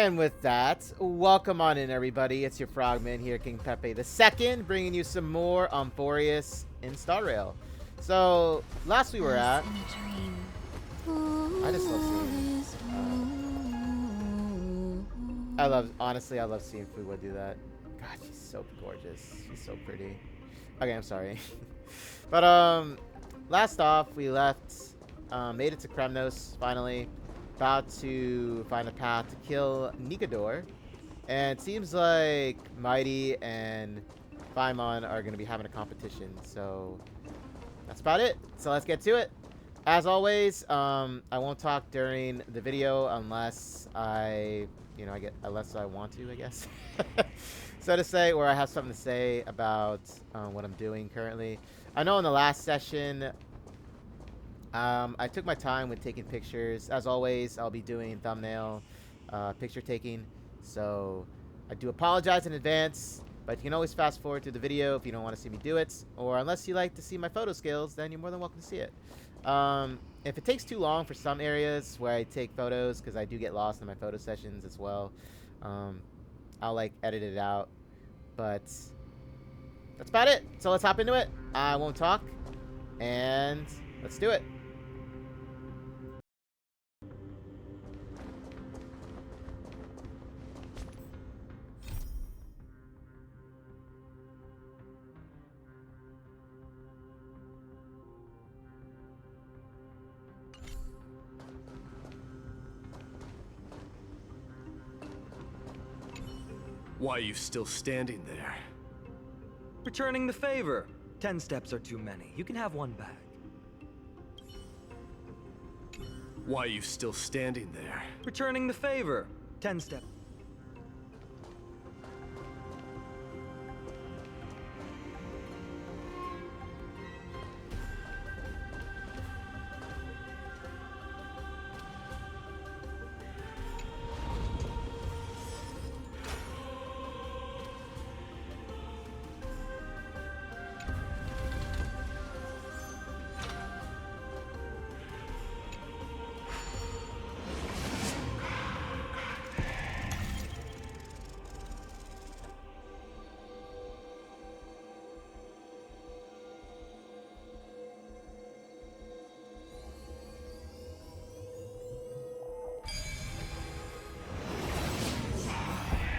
And with that, welcome on in, everybody. It's your Frogman here, King Pepe II, bringing you some more Amphoreus in Star Rail. So, last we were at... I just love seeing... honestly, I love seeing Fuwa do that. God, she's so gorgeous. She's so pretty. Okay, I'm sorry. But, last off, we left, made it to Kremnos, finally. About to find a path to kill Nikador. And it seems like Mighty and Paimon are going to be having a competition. So that's about it. So let's get to it. As always, I won't talk during the video unless I want to, I guess. So to say, or I have something to say about what I'm doing currently. I know in the last session, I took my time with taking pictures. As always, I'll be doing thumbnail picture taking. So I do apologize in advance, but you can always fast forward through the video if you don't want to see me do it. Or unless you like to see my photo skills, then you're more than welcome to see it. If it takes too long for some areas where I take photos, because I do get lost in my photo sessions as well, I'll like edit it out. But that's about it. So let's hop into it. I won't talk, and let's do it. Why are you still standing there? Returning the favor. 10 steps are too many. You can have one back. Why are you still standing there? Returning the favor. 10 steps.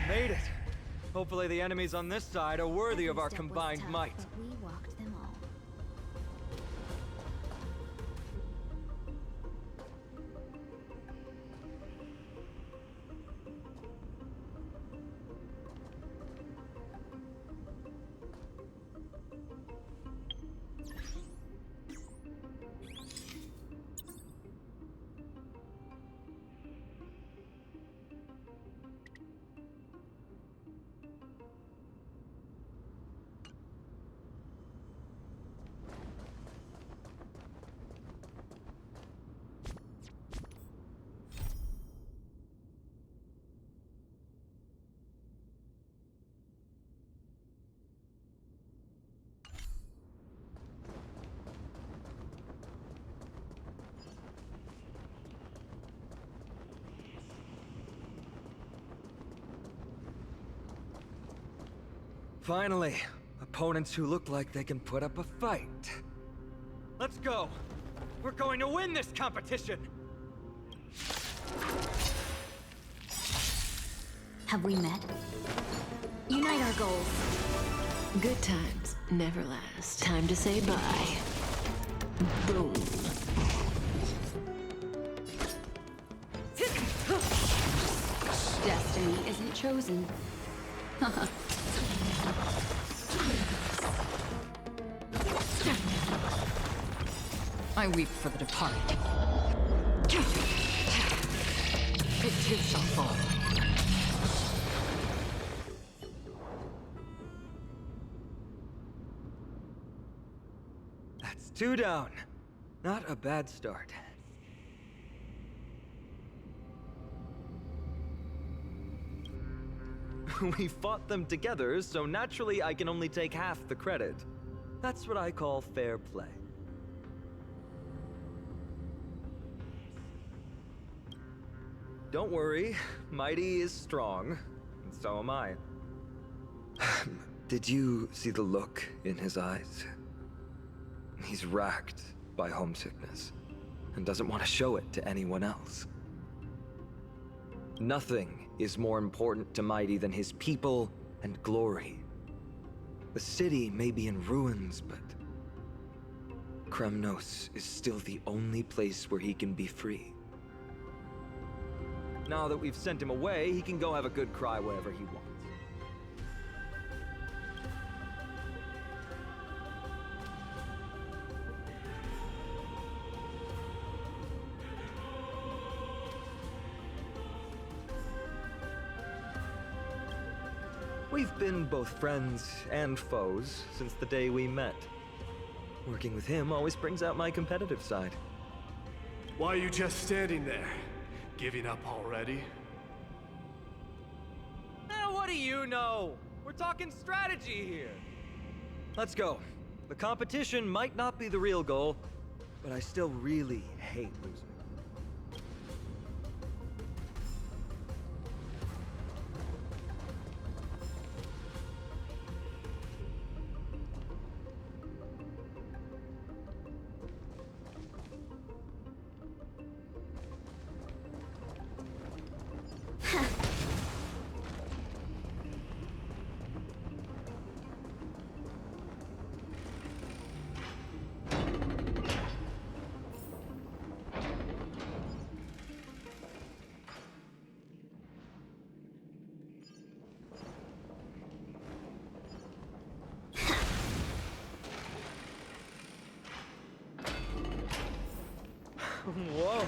Made it. Hopefully the enemies on this side are worthy of our combined might. But we walked them all. Finally, opponents who look like they can put up a fight. Let's go! We're going to win this competition! Have we met? Unite our goals. Good times never last. Time to say bye. Boom. Destiny isn't chosen. I weep for the departed. It too shall fall. That's 2 down. Not a bad start. We fought them together, so naturally I can only take half the credit. That's what I call fair play. don't worry. Mighty is strong, and so am I. Did you see the look in his eyes? He's racked by homesickness, and doesn't want to show it to anyone else. Nothing is more important to Mighty than his people and glory. The city may be in ruins, but Kremnos is still the only place where he can be free. Now that we've sent him away, he can go have a good cry wherever he wants. We've been both friends and foes since the day we met. Working with him always brings out my competitive side. Why are you just standing there? Giving up already? What do you know? We're talking strategy here. Let's go. The competition might not be the real goal, but I still really hate losing. Whoa,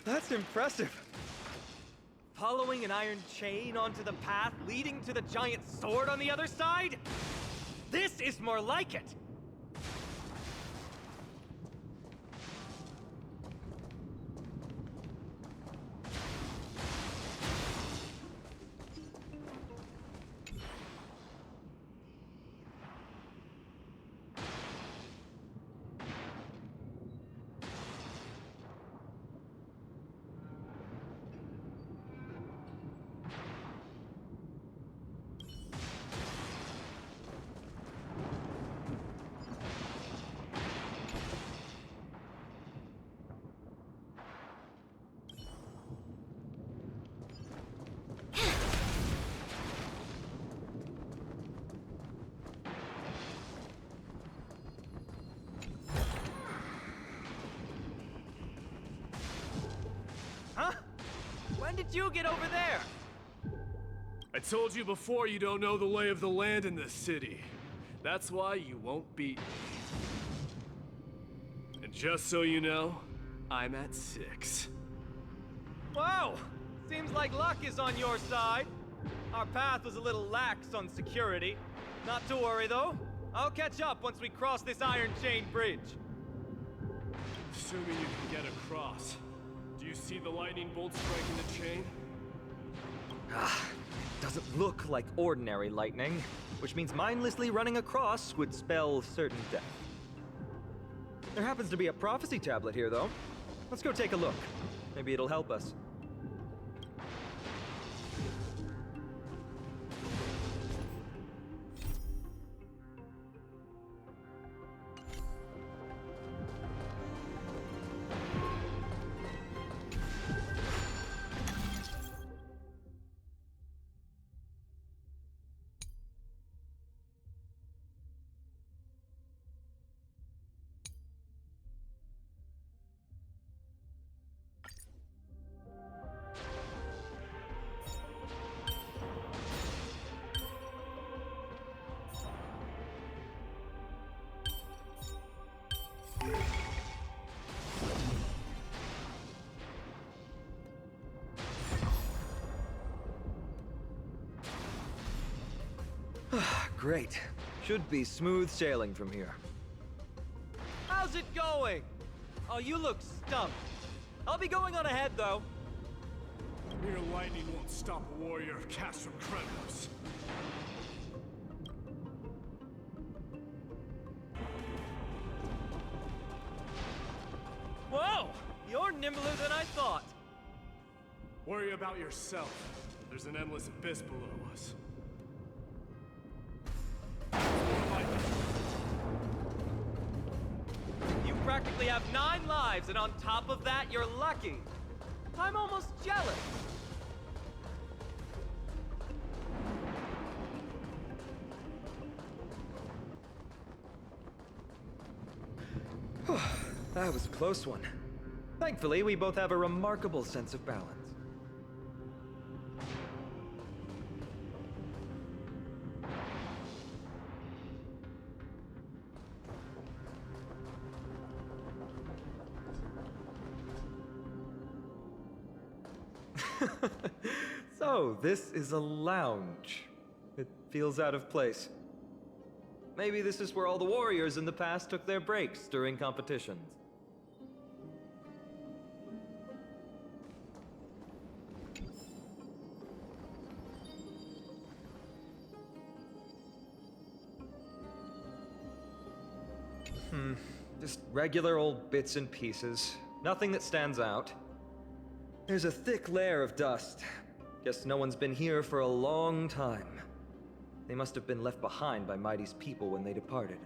that's impressive. Following an iron chain onto the path leading to the giant sword on the other side? This is more like it. Huh? When did you get over there? I told you before you don't know the lay of the land in this city. That's why you won't beat me. And just so you know, I'm at 6. Whoa! Seems like luck is on your side. Our path was a little lax on security. Not to worry, though. I'll catch up once we cross this iron chain bridge. Assuming you can get across. Do you see the lightning bolt striking the chain? Doesn't look like ordinary lightning, which means mindlessly running across would spell certain death. There happens to be a prophecy tablet here, though. Let's go take a look. Maybe it'll help us. Great. Should be smooth sailing from here. How's it going? Oh, you look stumped. I'll be going on ahead, though. Mere lightning won't stop a warrior cast from Kremnos. Whoa! You're nimbler than I thought. Worry about yourself. There's an endless abyss below us. You practically have 9 lives, and on top of that, you're lucky. I'm almost jealous. That was a close one. Thankfully, we both have a remarkable sense of balance. So, this is a lounge. It feels out of place. Maybe this is where all the warriors in the past took their breaks during competitions. Just regular old bits and pieces. Nothing that stands out. There's a thick layer of dust. Guess no one's been here for a long time. They must have been left behind by Mighty's people when they departed.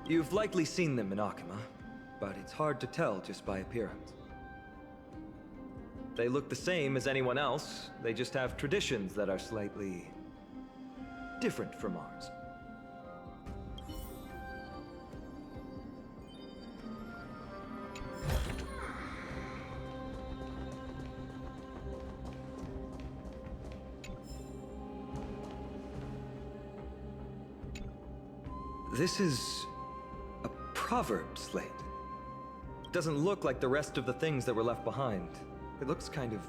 You've likely seen them in Akima, but it's hard to tell just by appearance. They look the same as anyone else, they just have traditions that are slightly different from ours. This is a proverb slate. It doesn't look like the rest of the things that were left behind. It looks kind of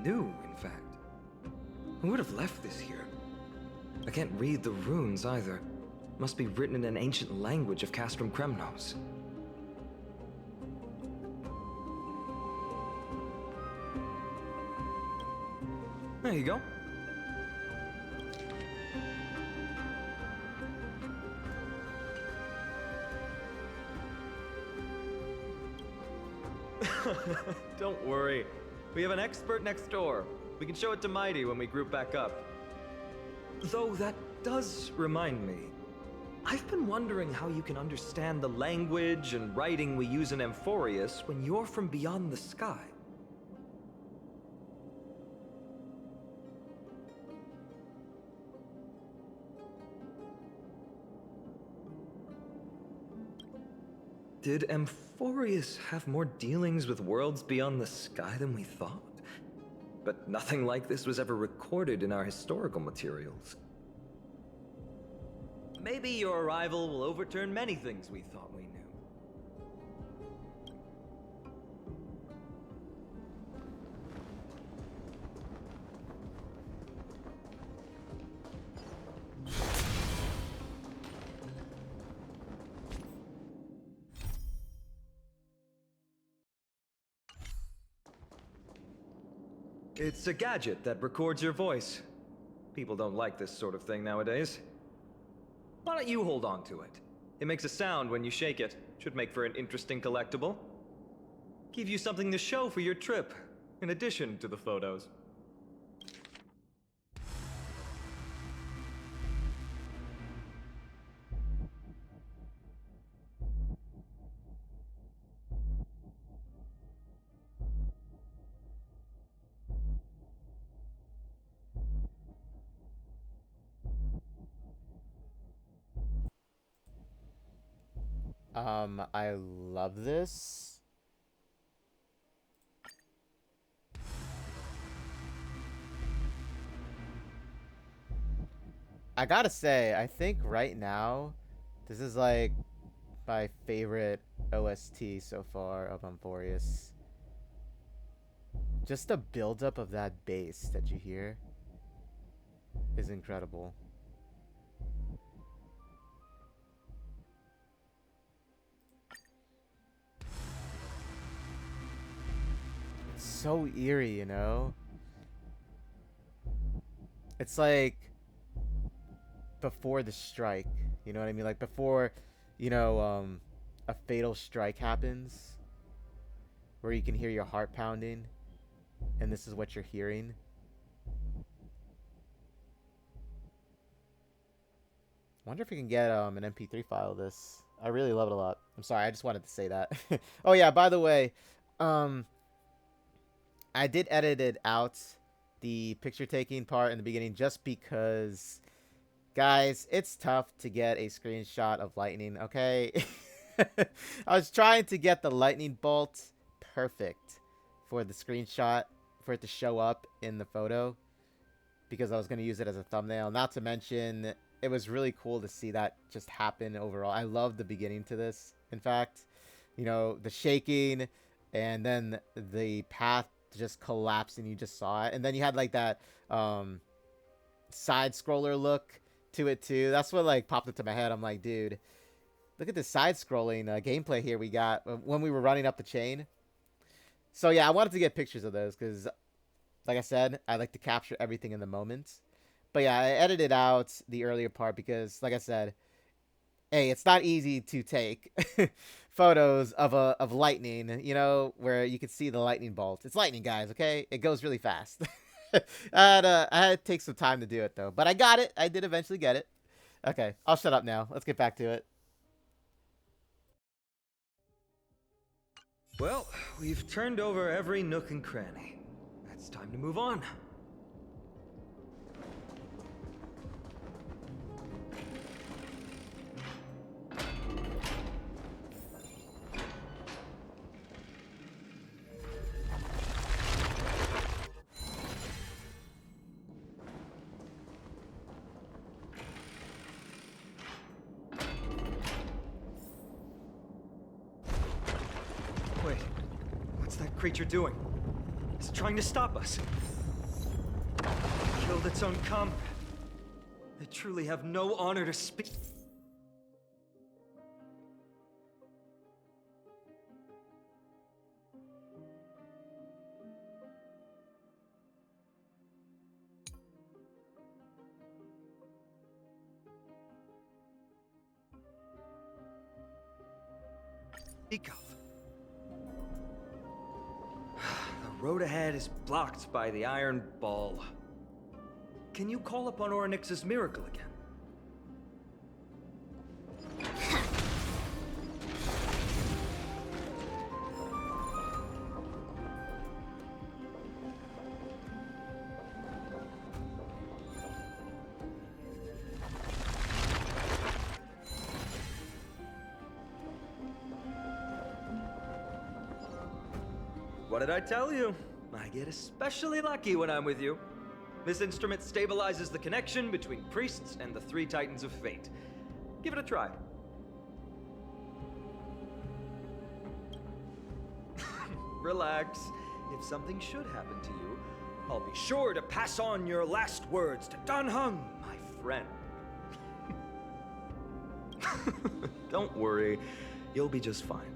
new, in fact. Who would have left this here? I can't read the runes either. Must be written in an ancient language of Castrum Kremnos. There you go. Don't worry. We have an expert next door. We can show it to Mighty when we group back up. Though that does remind me. I've been wondering how you can understand the language and writing we use in Amphoreus when you're from beyond the sky. Did Amphoreus have more dealings with worlds beyond the sky than we thought? But nothing like this was ever recorded in our historical materials. Maybe your arrival will overturn many things we thought we knew. It's a gadget that records your voice. People don't like this sort of thing nowadays. Why don't you hold on to it? It makes a sound when you shake it. Should make for an interesting collectible. Give you something to show for your trip, in addition to the photos. I love this. I gotta say, I think right now, this is like my favorite OST so far of Amphoreus. Just the buildup of that bass that you hear is incredible. So eerie, you know? It's like before the strike, you know what I mean? Like before, you know, a fatal strike happens where you can hear your heart pounding, and this is what you're hearing. I wonder if we can get an MP3 file of this. I really love it a lot. I'm sorry, I just wanted to say that. Oh yeah, by the way, I did edit it out, the picture taking part in the beginning, just because, guys, it's tough to get a screenshot of lightning, okay? I was trying to get the lightning bolt perfect for the screenshot, for it to show up in the photo, because I was going to use it as a thumbnail. Not to mention, it was really cool to see that just happen overall. I love the beginning to this, in fact. You know, the shaking, and then the path just collapsed and you just saw it. And then you had like that side scroller look to it too. That's what like popped into my head. I'm like, dude, look at this side scrolling gameplay here we got when we were running up the chain. So yeah, I wanted to get pictures of those because, like I said, I like to capture everything in the moment. But yeah, I edited out the earlier part because, like I said, hey, it's not easy to take photos of lightning, you know, where you can see the lightning bolt. It's lightning, guys, okay? It goes really fast. I had to take some time to do it, though. But I got it. I did eventually get it. Okay, I'll shut up now. Let's get back to it. Well, we've turned over every nook and cranny. It's time to move on. Wait, what's that creature doing? It's trying to stop us. It killed its own comrade. They truly have no honor to speak. Speak of. The road ahead is blocked by the Iron Ball. Can you call upon Orynyx's miracle again? What did I tell you? I get especially lucky when I'm with you. This instrument stabilizes the connection between priests and the three titans of fate. Give it a try. Relax. If something should happen to you, I'll be sure to pass on your last words to Dan Heng, my friend. Don't worry, you'll be just fine.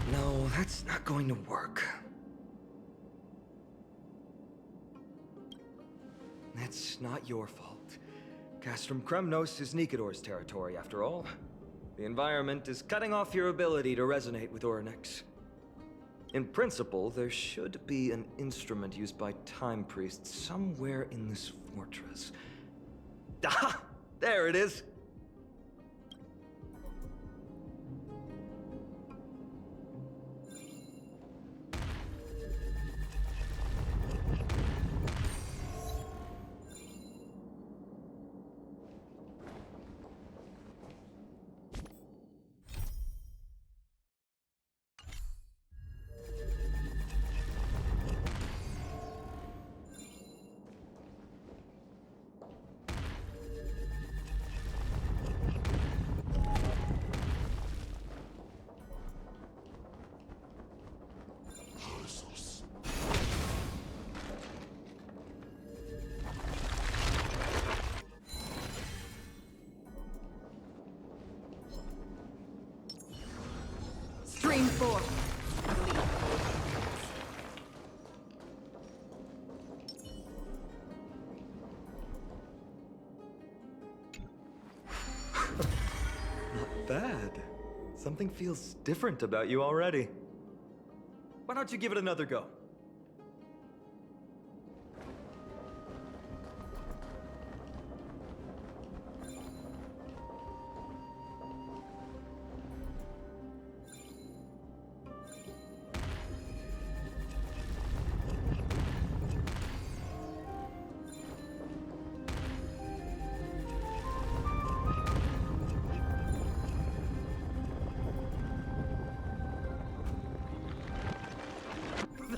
No, that's not going to work. It's not your fault. Castrum Kremnos is Nikador's territory, after all. The environment is cutting off your ability to resonate with Orynyx. In principle, there should be an instrument used by time priests somewhere in this fortress. Ah! There it is! Stream 4. Not bad. Something feels different about you already. Why don't you give it another go?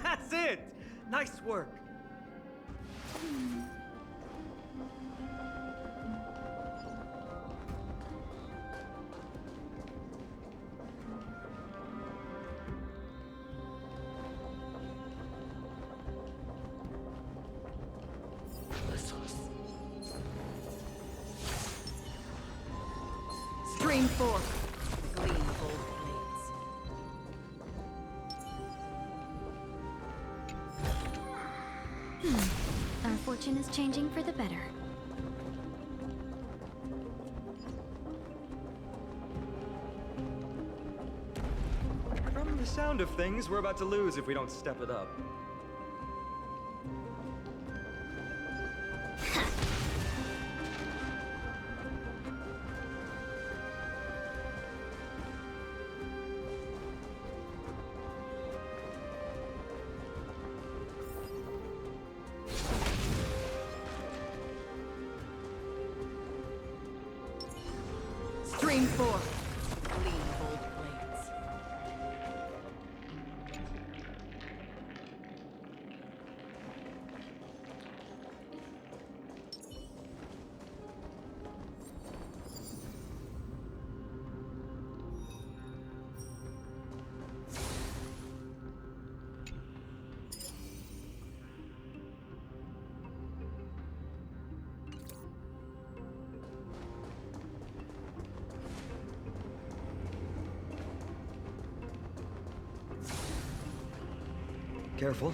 That's it! Nice work! Stream 4. Gleam gold blades. Our fortune is changing for the better. From the sound of things, we're about to lose if we don't step it up. Stream 4. Gleam gold blades. Careful.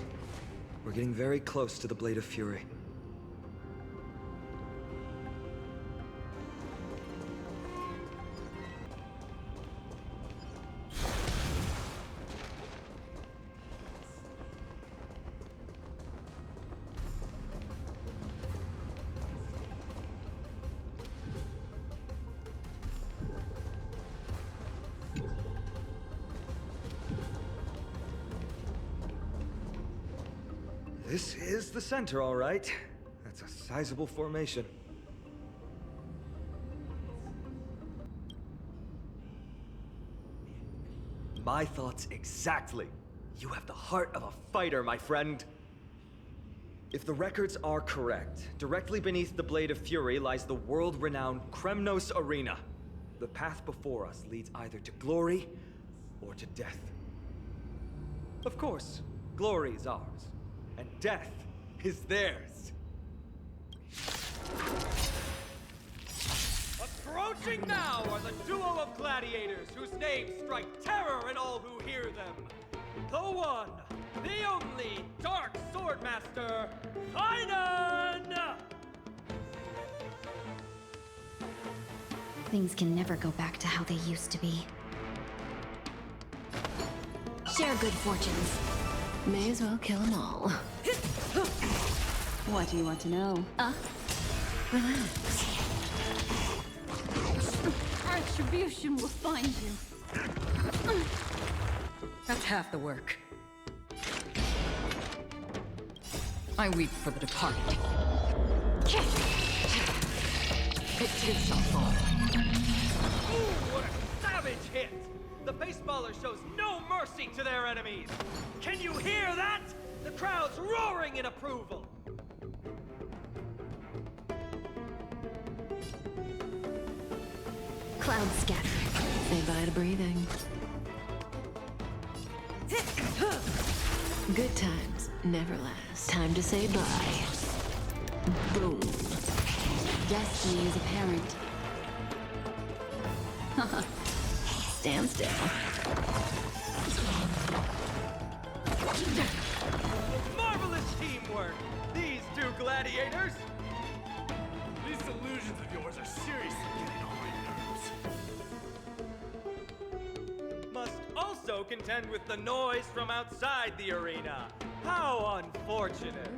We're getting very close to the Blade of Fury. This is the center, all right. That's a sizable formation. My thoughts exactly. You have the heart of a fighter, my friend. If the records are correct, directly beneath the Blade of Fury lies the world-renowned Kremnos Arena. The path before us leads either to glory or to death. Of course, glory is ours, and death is theirs. Approaching now are the duo of gladiators whose names strike terror in all who hear them. The one, the only Dark Swordmaster, Kynan! Things can never go back to how they used to be. Share good fortunes. May as well kill them all. What do you want to know? Relax. Retribution will find you. That's half the work. I weep for the departed. It too shall fall. Ooh, what a savage hit! The baseballer shows no mercy to their enemies! Can you hear that? The crowd's roaring in approval! Clouds scatter. Say bye to breathing. Good times never last. Time to say bye. Boom. Destiny is apparent. Stand still. weren't these two gladiators. These delusions of yours are seriously getting on my nerves. Must also contend with the noise from outside the arena. How unfortunate.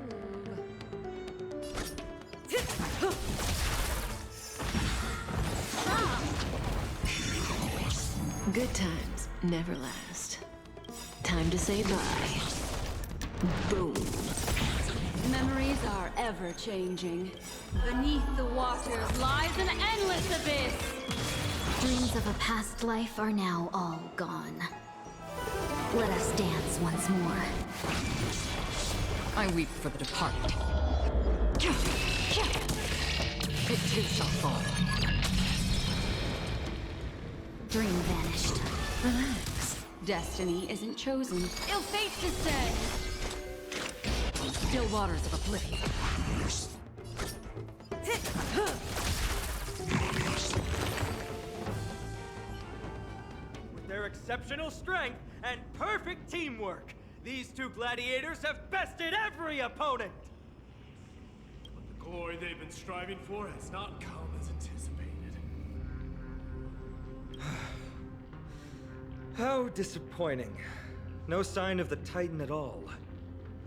Good times never last. Time to say bye. Boom. Memories are ever changing. Beneath the waters lies an endless abyss. Dreams of a past life are now all gone. Let us dance once more. I weep for the departed. It too shall fall. Dream vanished. Relax. Destiny isn't chosen. Ill fate descend. Still waters of oblivion. With their exceptional strength and perfect teamwork, these two gladiators have bested every opponent. But the glory they've been striving for has not come as anticipated. How disappointing. No sign of the Titan at all.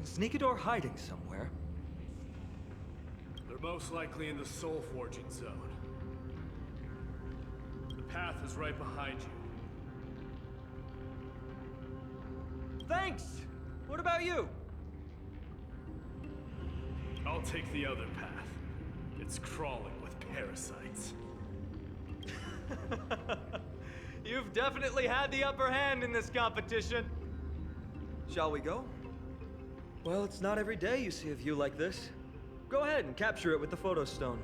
Is Nikador hiding somewhere? They're most likely in the soul forging zone. The path is right behind you. Thanks! What about you? I'll take the other path. It's crawling with parasites. You've definitely had the upper hand in this competition. Shall we go? Well, it's not every day you see a view like this. Go ahead and capture it with the photo stone.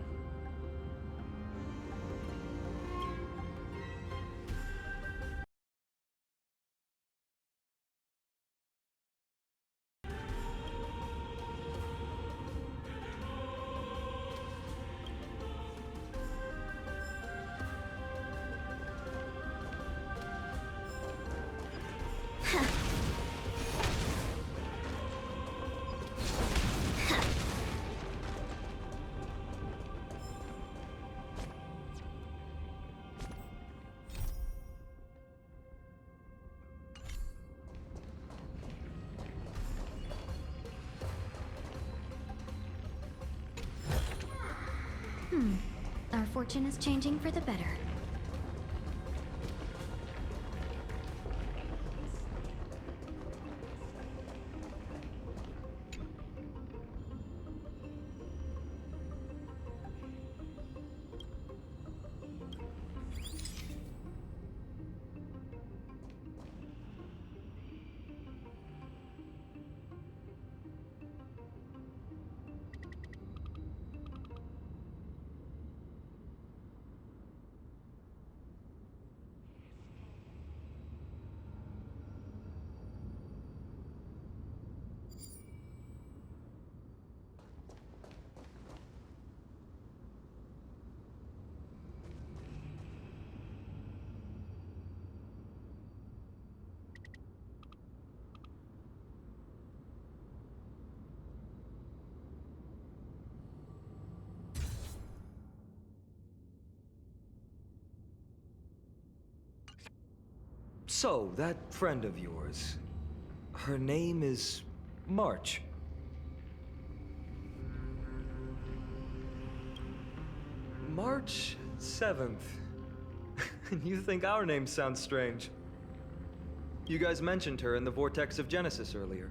Our fortune is changing for the better. So, that friend of yours, her name is March. March 7th. You think our names sound strange? You guys mentioned her in the Vortex of Genesis earlier.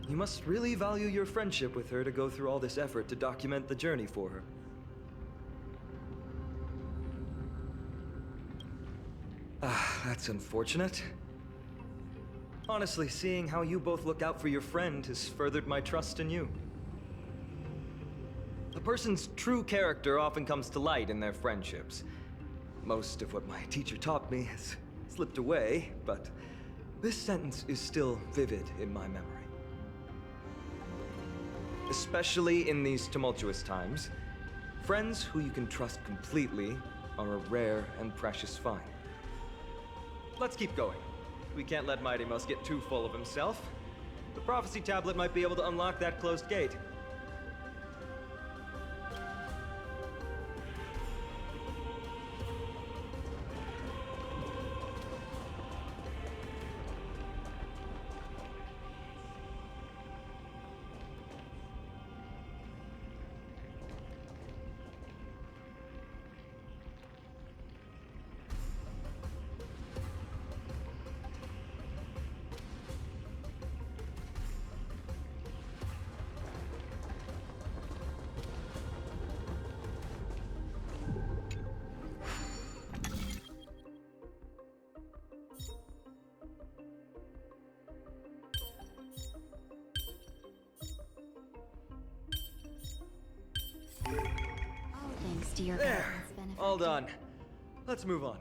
You must really value your friendship with her to go through all this effort to document the journey for her. Ah, that's unfortunate. Honestly, seeing how you both look out for your friend has furthered my trust in you. A person's true character often comes to light in their friendships. Most of what my teacher taught me has slipped away, but this sentence is still vivid in my memory. Especially in these tumultuous times, friends who you can trust completely are a rare and precious find. Let's keep going. We can't let Mighty Mouse get too full of himself. The prophecy tablet might be able to unlock that closed gate. Thanks to your There! guidance, benefactor. All done. Let's move on.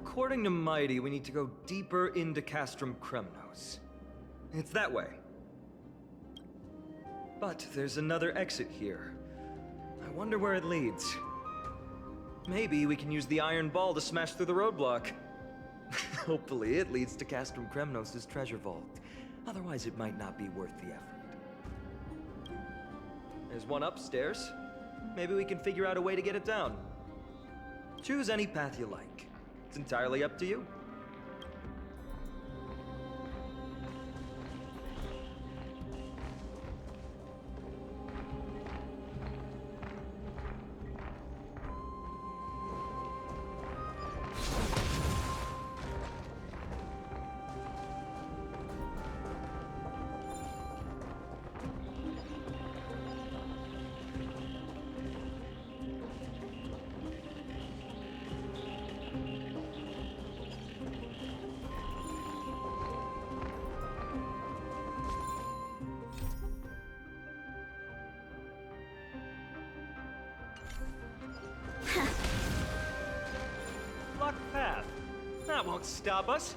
According to Mighty, we need to go deeper into Castrum Kremnos. It's that way. But there's another exit here. I wonder where it leads. Maybe we can use the iron ball to smash through the roadblock. Hopefully it leads to Castrum Kremnos' treasure vault. Otherwise it might not be worth the effort. There's one upstairs. Maybe we can figure out a way to get it down. Choose any path you like. It's entirely up to you. Blocked path. That won't stop us.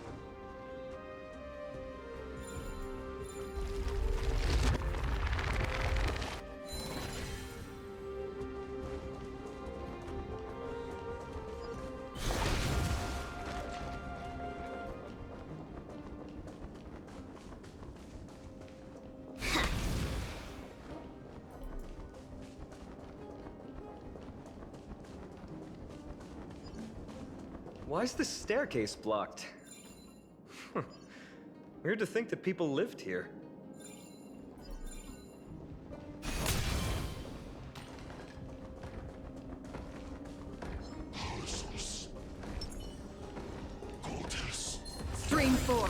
Why is the staircase blocked? Weird to think that people lived here. Stream 4.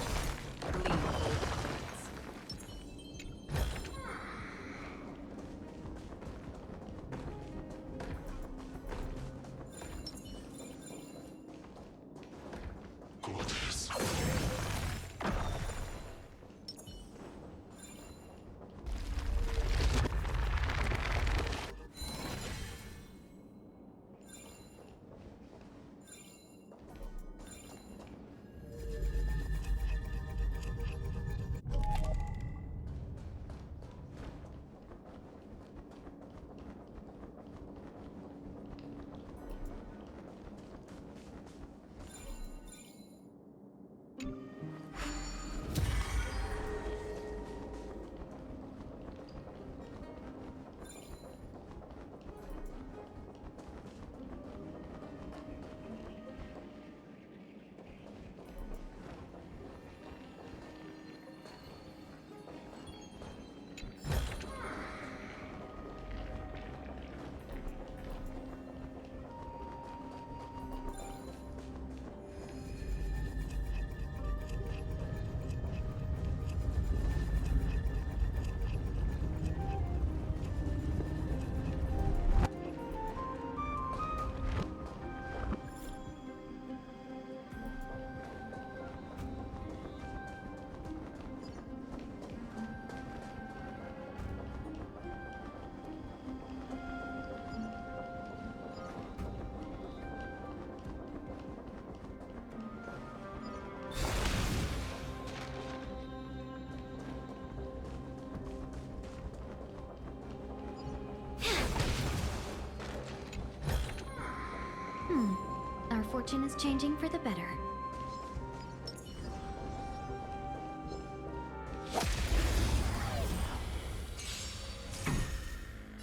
fortune is changing for the better.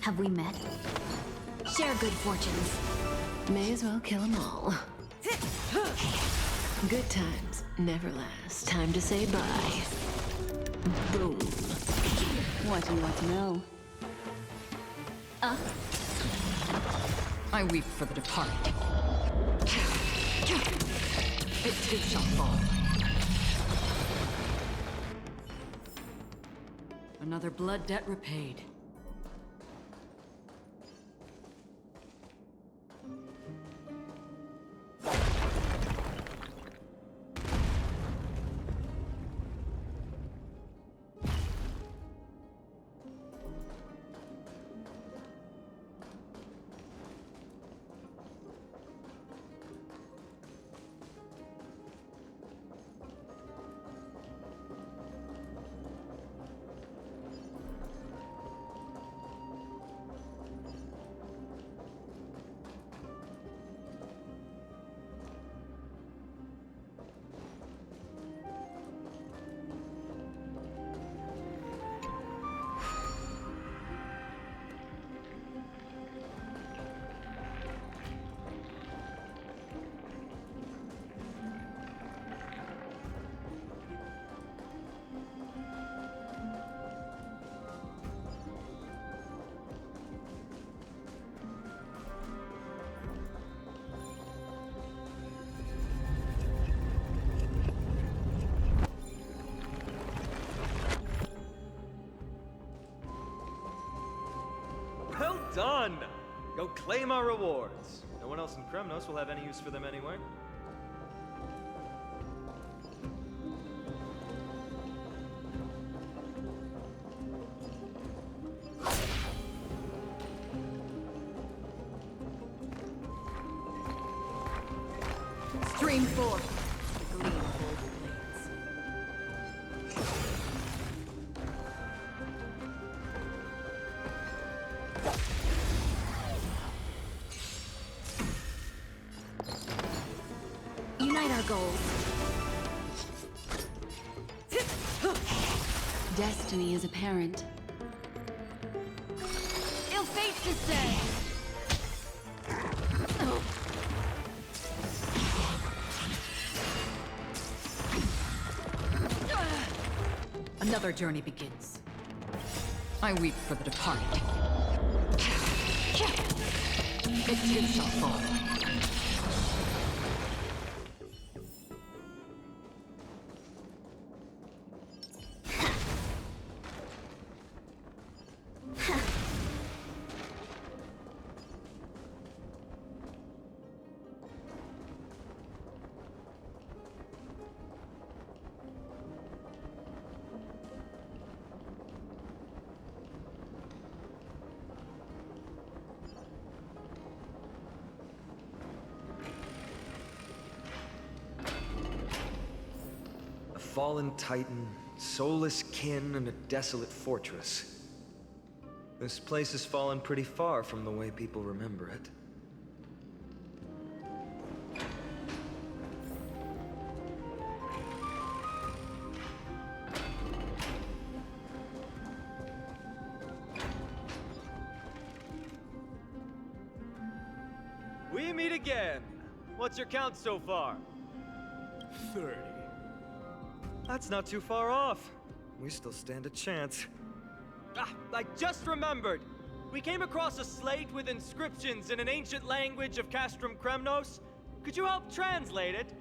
Have we met? Share good fortunes. May as well kill 'em all. Good times never last. Time to say bye. Boom. What do you want to know? I weep for the departed. It too shall fall. Another blood debt repaid. Well done! Go claim our rewards. No one else in Kremnos will have any use for them anyway. Stream forth. The gleam of old blades. Unite our goals. Destiny is apparent. Ill fate to say. Another journey begins. I weep for the departed. It too shall fall. A fallen titan, soulless kin, and a desolate fortress. This place has fallen pretty far from the way people remember it. We meet again. What's your count so far? 30. That's not too far off. We still stand a chance. Ah, I just remembered! We came across a slate with inscriptions in an ancient language of Castrum Kremnos. Could you help translate it?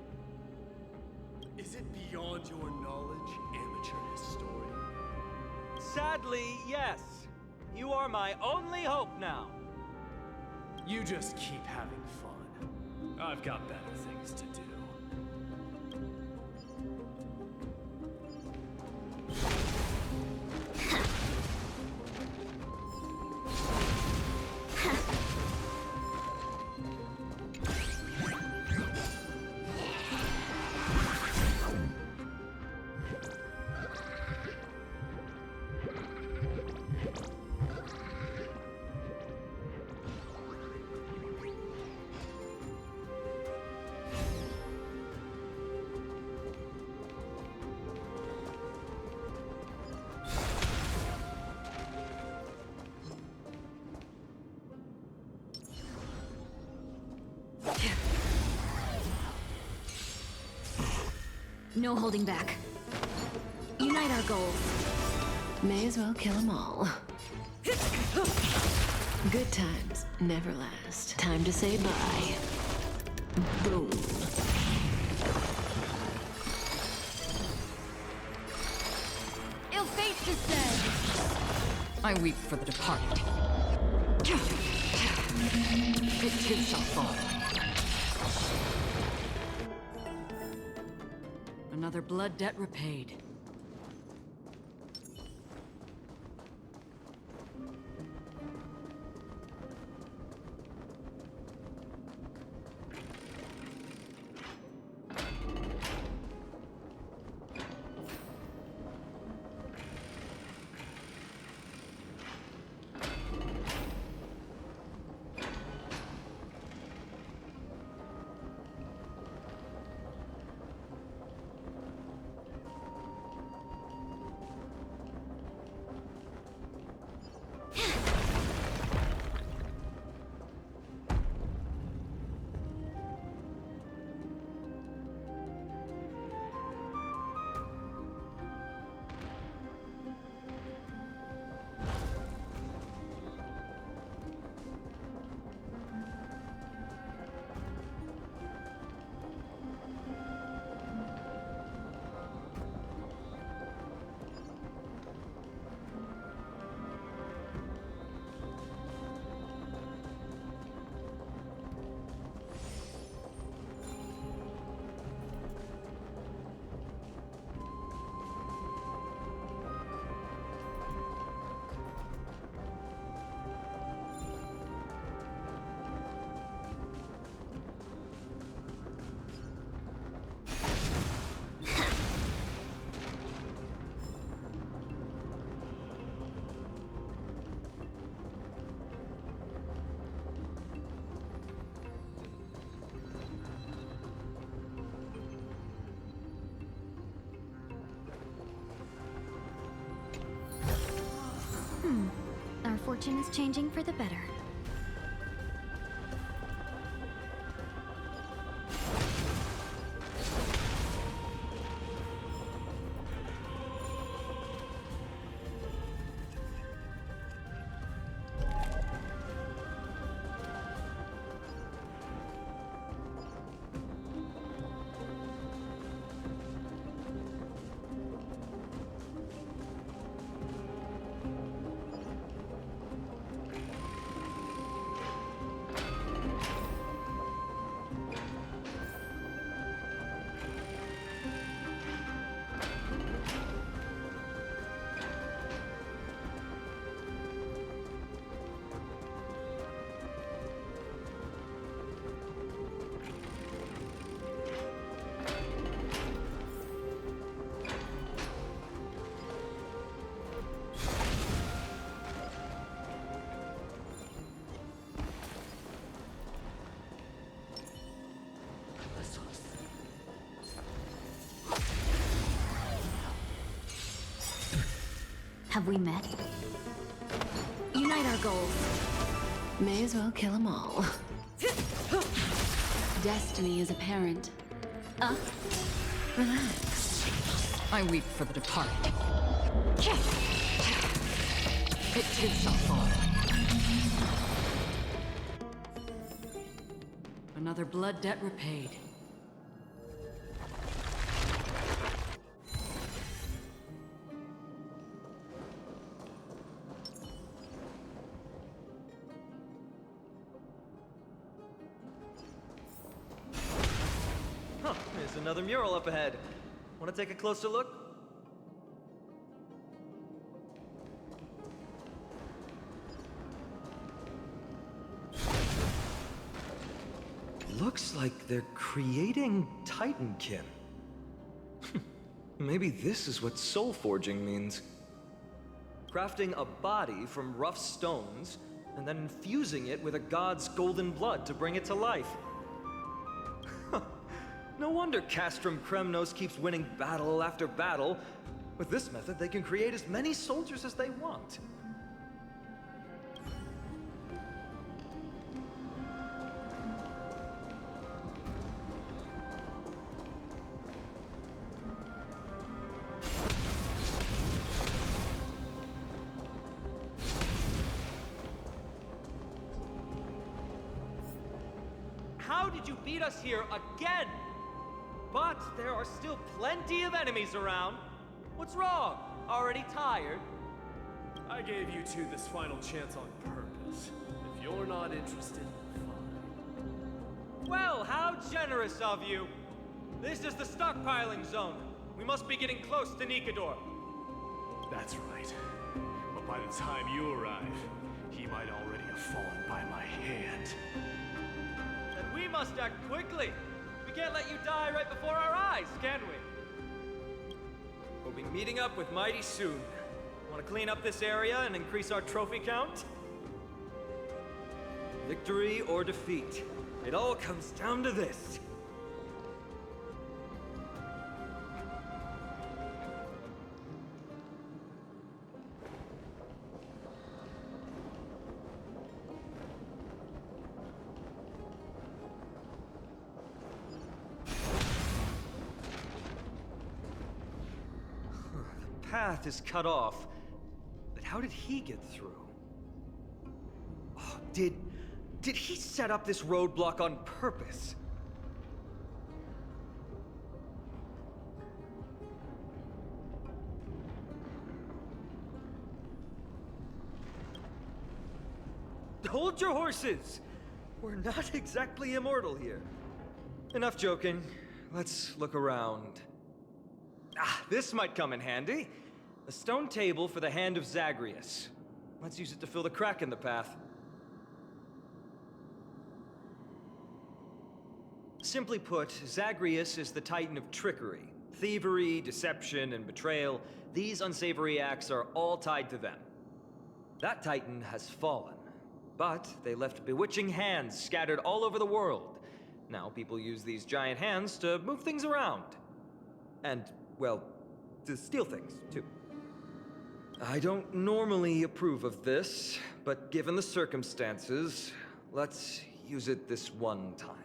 Is it beyond your knowledge, amateur historian? Sadly, yes. You are my only hope now. You just keep having fun. I've got better things to do. No holding back. Unite our goals. May as well kill them all. Good times never last. Time to say bye. Boom. Ill fate descend. I weep for the departed. It too shall fall. Another blood debt repaid. Our fortune is changing for the better. Have we met? Unite our goals. May as well kill them all. Destiny is apparent. Relax. I weep for the departed. It too shall fall. Another blood debt repaid. Huh, there's another mural up ahead. Want to take a closer look? Looks like they're creating Titankin. Maybe this is what soul forging means. Crafting a body from rough stones, and then infusing it with a god's golden blood to bring it to life. No wonder Castrum Kremnos keeps winning battle after battle. With this method, they can create as many soldiers as they want. did you beat us here again? But there are still plenty of enemies around. What's wrong? Already tired? I gave you two this final chance on purpose. If you're not interested, fine. Well, how generous of you. This is the stockpiling zone. We must be getting close to Nikador. That's right. But by the time you arrive, he might already have fallen by my hand. Then we must act quickly. We can't let you die right before our eyes, can we? We'll be meeting up with Mighty soon. Want to clean up this area and increase our trophy count? Victory or defeat. It all comes down to this. The path is cut off, but how did he get through? Oh, did he set up this roadblock on purpose? Hold your horses! We're not exactly immortal here. Enough joking. Let's look around. Ah, this might come in handy. A stone table for the Hand of Zagreus. Let's use it to fill the crack in the path. Simply put, Zagreus is the titan of trickery. Thievery, deception, and betrayal. These unsavory acts are all tied to them. That titan has fallen, but they left bewitching hands scattered all over the world. Now people use these giant hands to move things around. And, well, to steal things, too. I don't normally approve of this, but given the circumstances, let's use it this one time.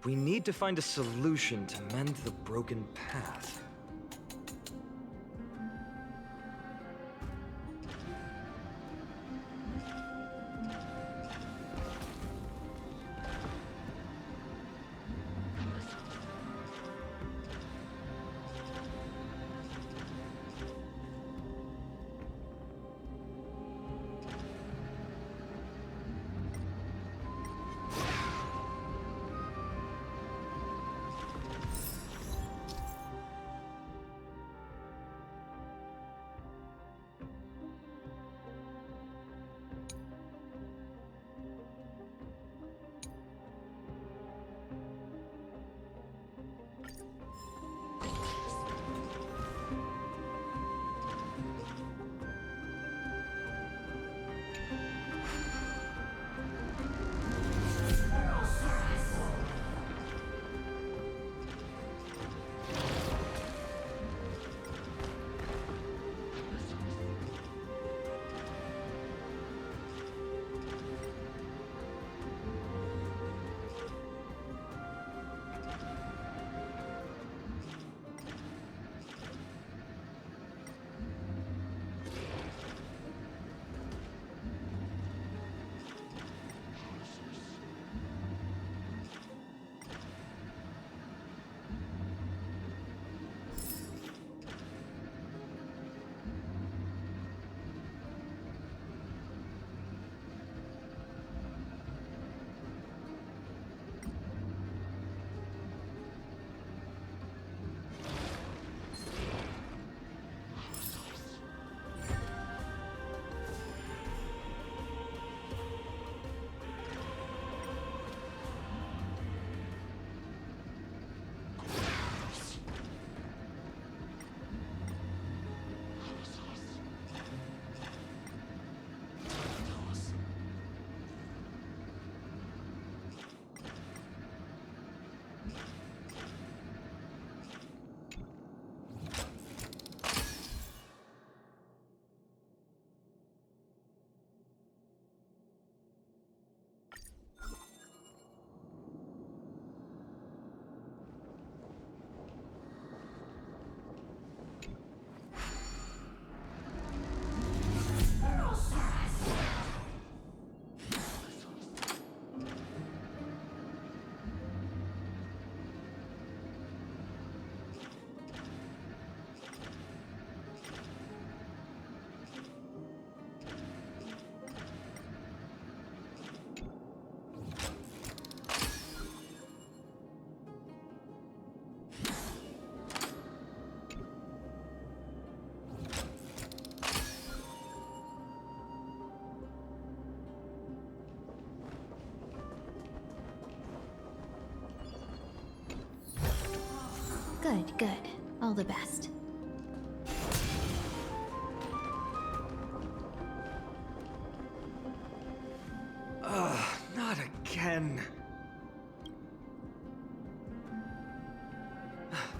We need to find a solution to mend the broken path. good. All the best. Not again.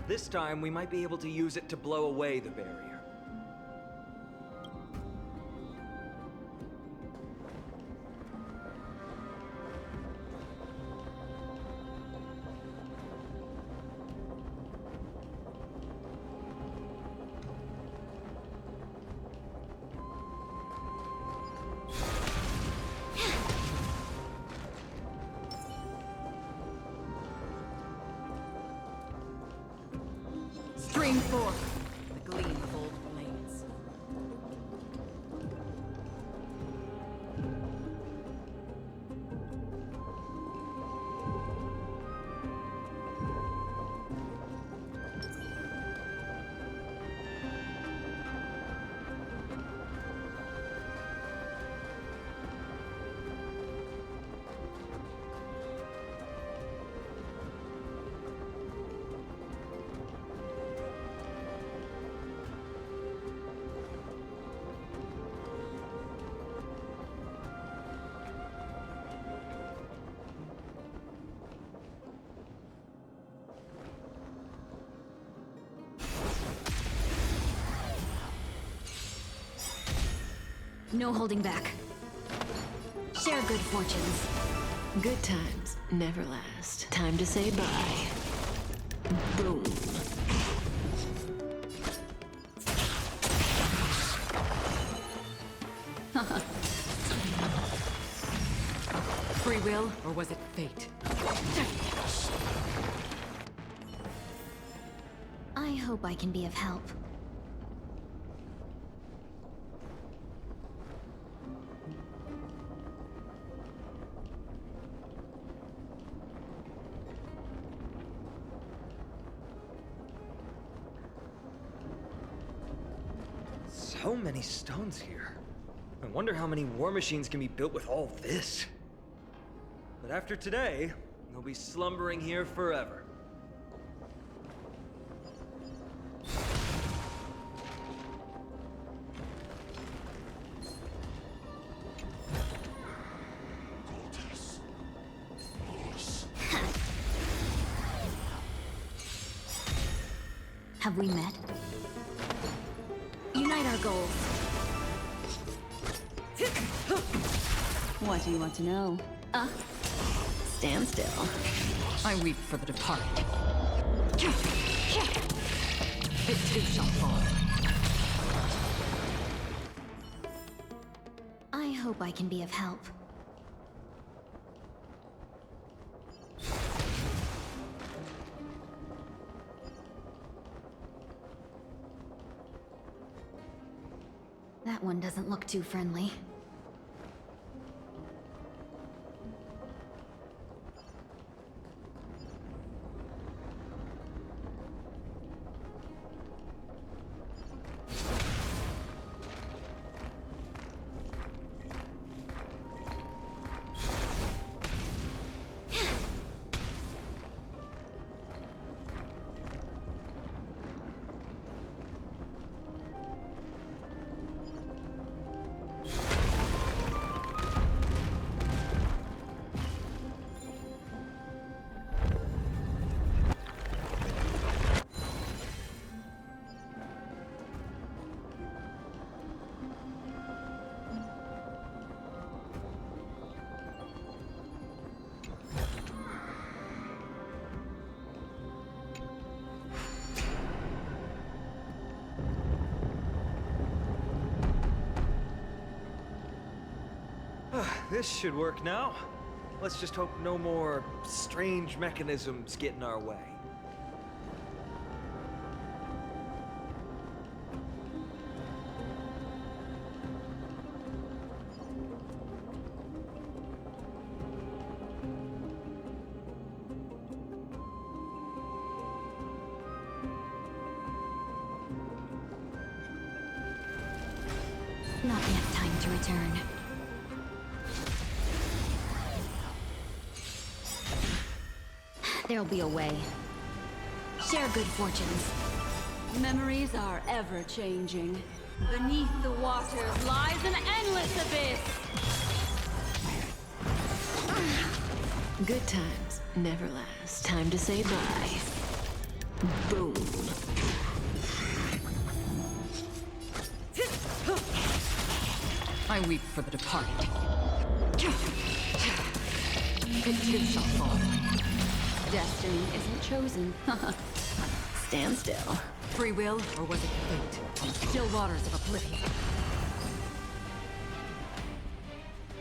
This time, we might be able to use it to blow away the barrier. Stream forth the gleam of old blades. No holding back. Share good fortunes. Good times never last. Time to say bye. Boom. Free will, or was it fate? I hope I can be of help. So many stones here. I wonder how many war machines can be built with all this. But after today, they'll be slumbering here forever. Have we met? Unite our goals. What do you want to know? Stand still. I weep for the departed. It too shall fall. I hope I can be of help. That one doesn't look too friendly. This should work now. Let's just hope no more strange mechanisms get in our way. Not yet time to return. There'll be a way. Share good fortunes. Memories are ever changing. Beneath the waters lies an endless abyss. Good times never last. Time to say bye. Boom. I weep for the departed. It too shall fall. Destiny isn't chosen. Stand still. Free will, or was it fate? On the still waters of oblivion.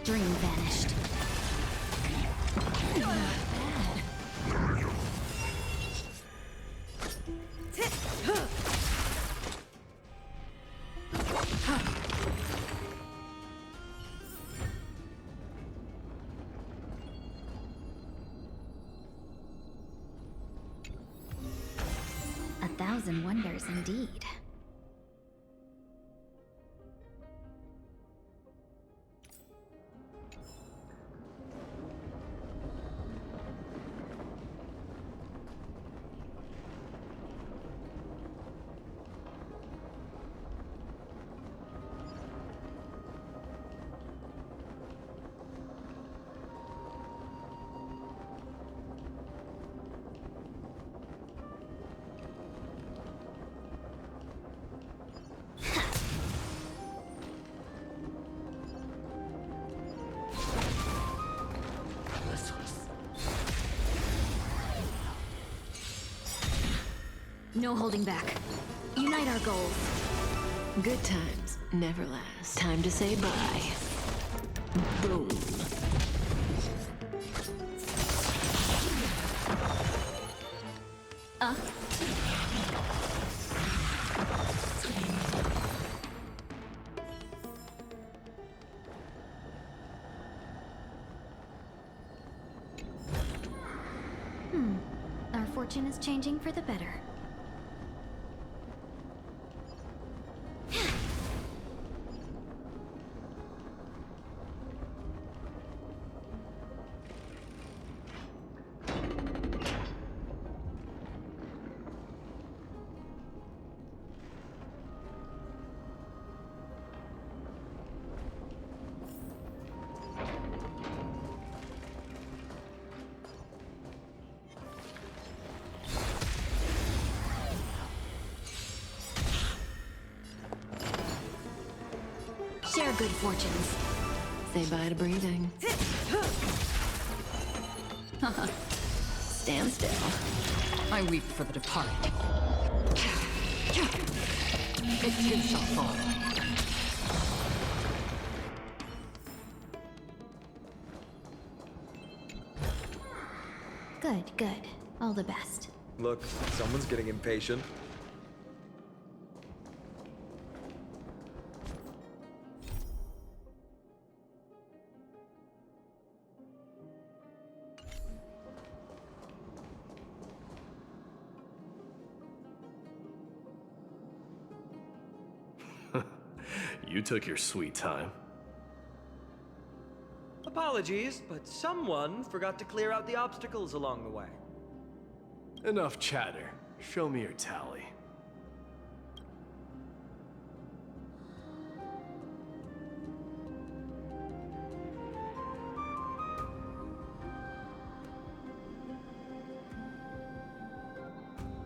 Dream vanished. 1,000 wonders indeed. No holding back. Unite our goals. Good times never last. Time to say bye. Boom. Our fortune is changing for the better. Share good fortunes. Say bye to breathing. Stand still. I weep for the departed. It too shall fall. Good, good. All the best. Look, someone's getting impatient. You took your sweet time. Apologies, but someone forgot to clear out the obstacles along the way. Enough chatter. Show me your tally.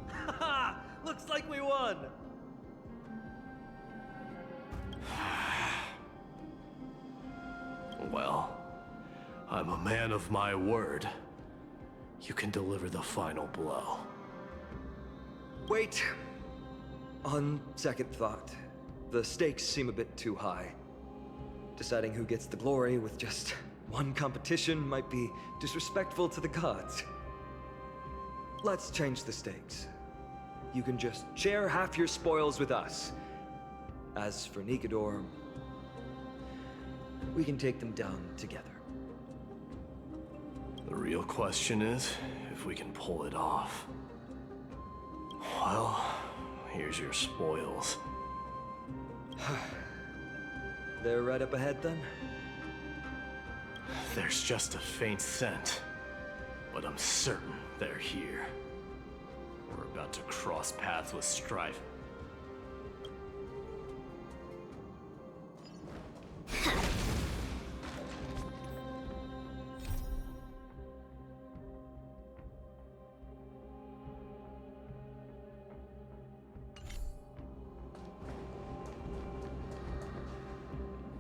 Haha! Looks like we won! Well, I'm a man of my word. You can deliver the final blow. Wait. On second thought, the stakes seem a bit too high. Deciding who gets the glory with just one competition might be disrespectful to the gods. Let's change the stakes. You can just share half your spoils with us. As for Nikador, we can take them down together. The real question is if we can pull it off. Well, here's your spoils. They're right up ahead then? There's just a faint scent, but I'm certain they're here. We're about not to cross paths with strife.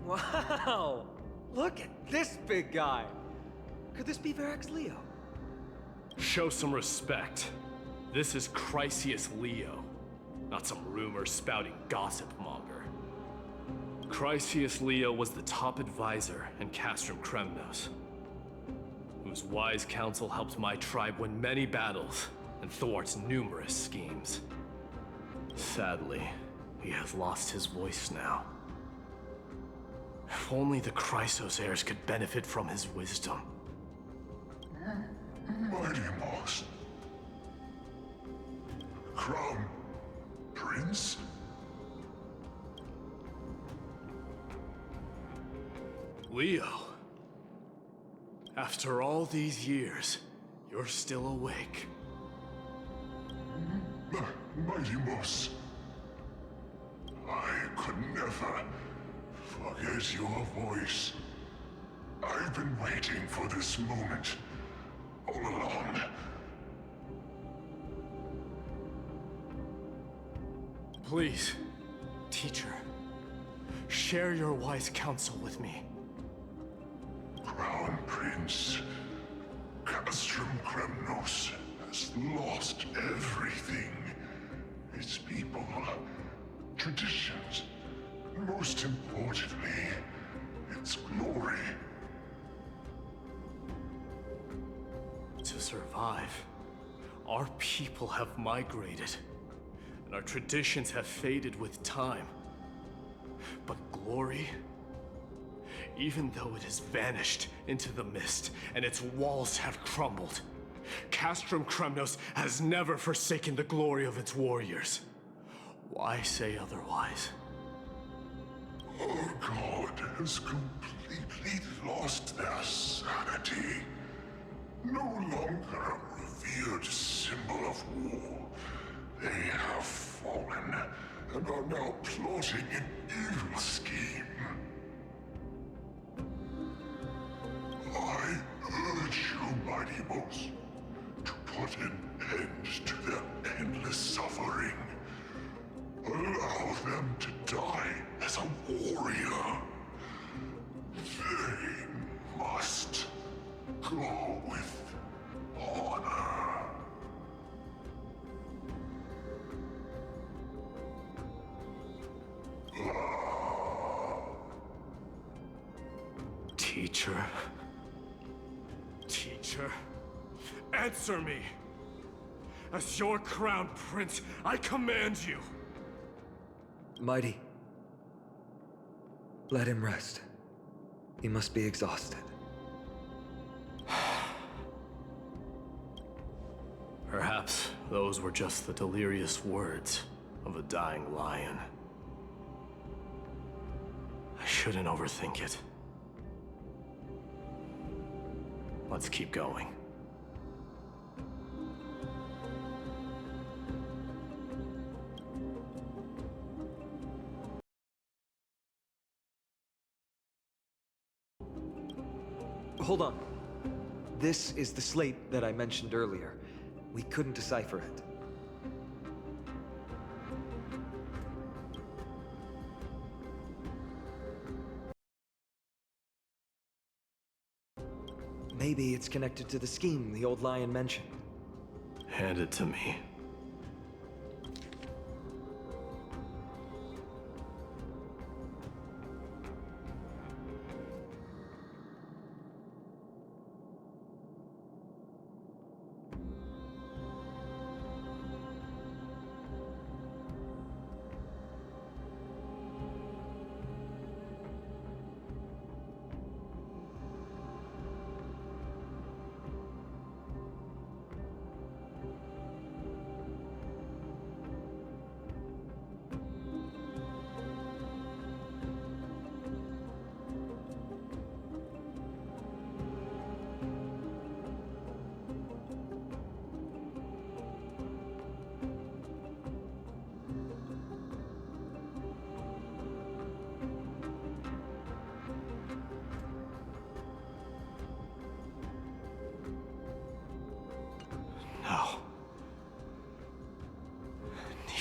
Wow! Look at this big guy! Could this be Varric's Leo? Show some respect. This is Chrysius Leo, not some rumor-spouting gossip monger. Chrysius Leo was the top advisor in Castrum Kremnos, whose wise counsel helped my tribe win many battles and thwarts numerous schemes. Sadly, he has lost his voice now. If only the Chrysos heirs could benefit from his wisdom. Mighty Moss. Crown Prince? Leo. After all these years, you're still awake. Mighty Moss. I could never forget your voice. I've been waiting for this moment all along. Please, teacher, share your wise counsel with me. Crown Prince, Castrum Kremnos has lost everything. Its people, traditions, and most importantly, its glory. To survive, our people have migrated, and our traditions have faded with time. But glory, even though it has vanished into the mist and its walls have crumbled, Castrum Kremnos has never forsaken the glory of its warriors. Why say otherwise? Our god has completely lost their sanity. No longer a revered symbol of war, they have fallen and are now plotting an evil scheme. I urge you, Mighty Moss, to put an end to their endless suffering. Allow them to die as a warrior. They must go with honor. Teacher? Teacher? Answer me! As your crown prince, I command you! Mighty. Let him rest. He must be exhausted. Perhaps those were just the delirious words of a dying lion. I shouldn't overthink it. Let's keep going. Hold on. This is the slate that I mentioned earlier. We couldn't decipher it. Maybe it's connected to the scheme the old lion mentioned. Hand it to me.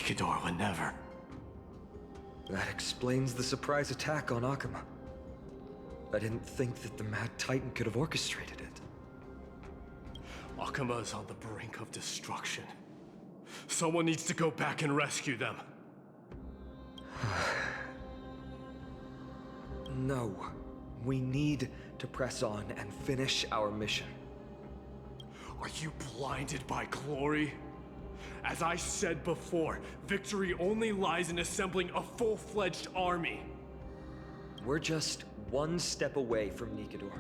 Nikador would never. That explains the surprise attack on Akama. I didn't think that the Mad Titan could have orchestrated it. Akama is on the brink of destruction. Someone needs to go back and rescue them. No. We need to press on and finish our mission. Are you blinded by glory? As I said before, victory only lies in assembling a full-fledged army. We're just one step away from Nikador.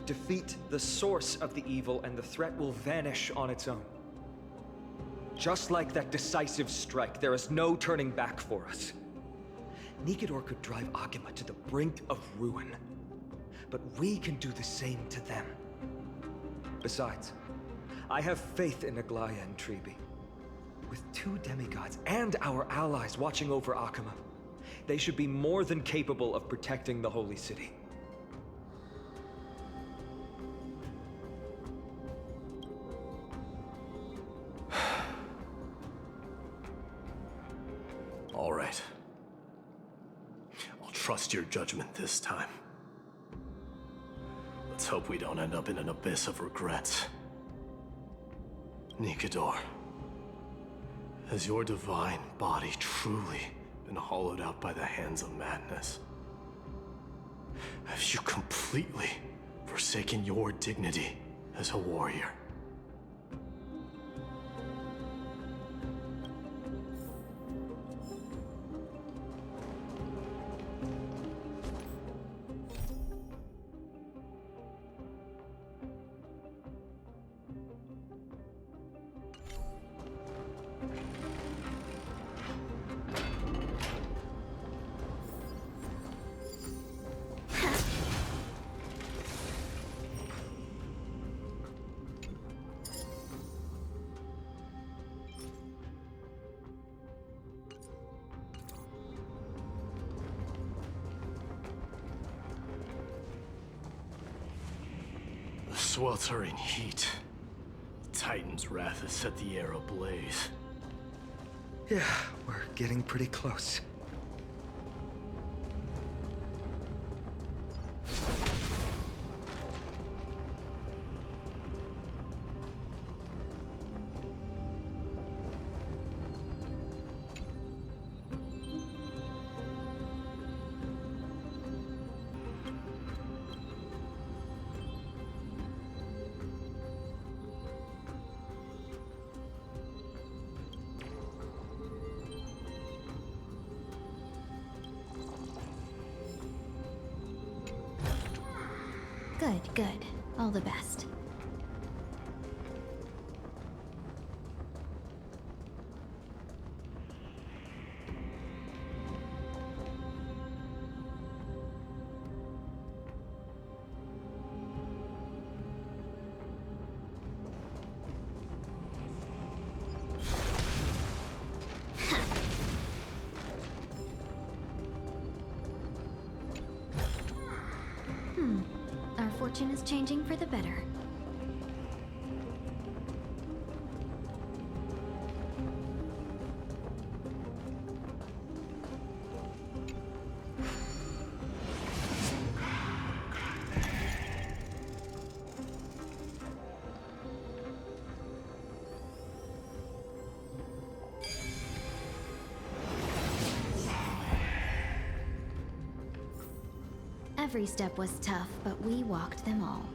Defeat the source of the evil and the threat will vanish on its own. Just like that decisive strike, there is no turning back for us. Nikador could drive Akama to the brink of ruin, but we can do the same to them. Besides, I have faith in Aglaya and Tribi. With 2 demigods and our allies watching over Akama, they should be more than capable of protecting the Holy City. All right. I'll trust your judgment this time. Let's hope we don't end up in an abyss of regrets. Nikador, has your divine body truly been hollowed out by the hands of madness? Have you completely forsaken your dignity as a warrior? Sweltering heat. The Titan's wrath has set the air ablaze. Yeah, we're getting pretty close. Good, good. All the best. Our fortune is changing for the better. Every step was tough, but we walked them all.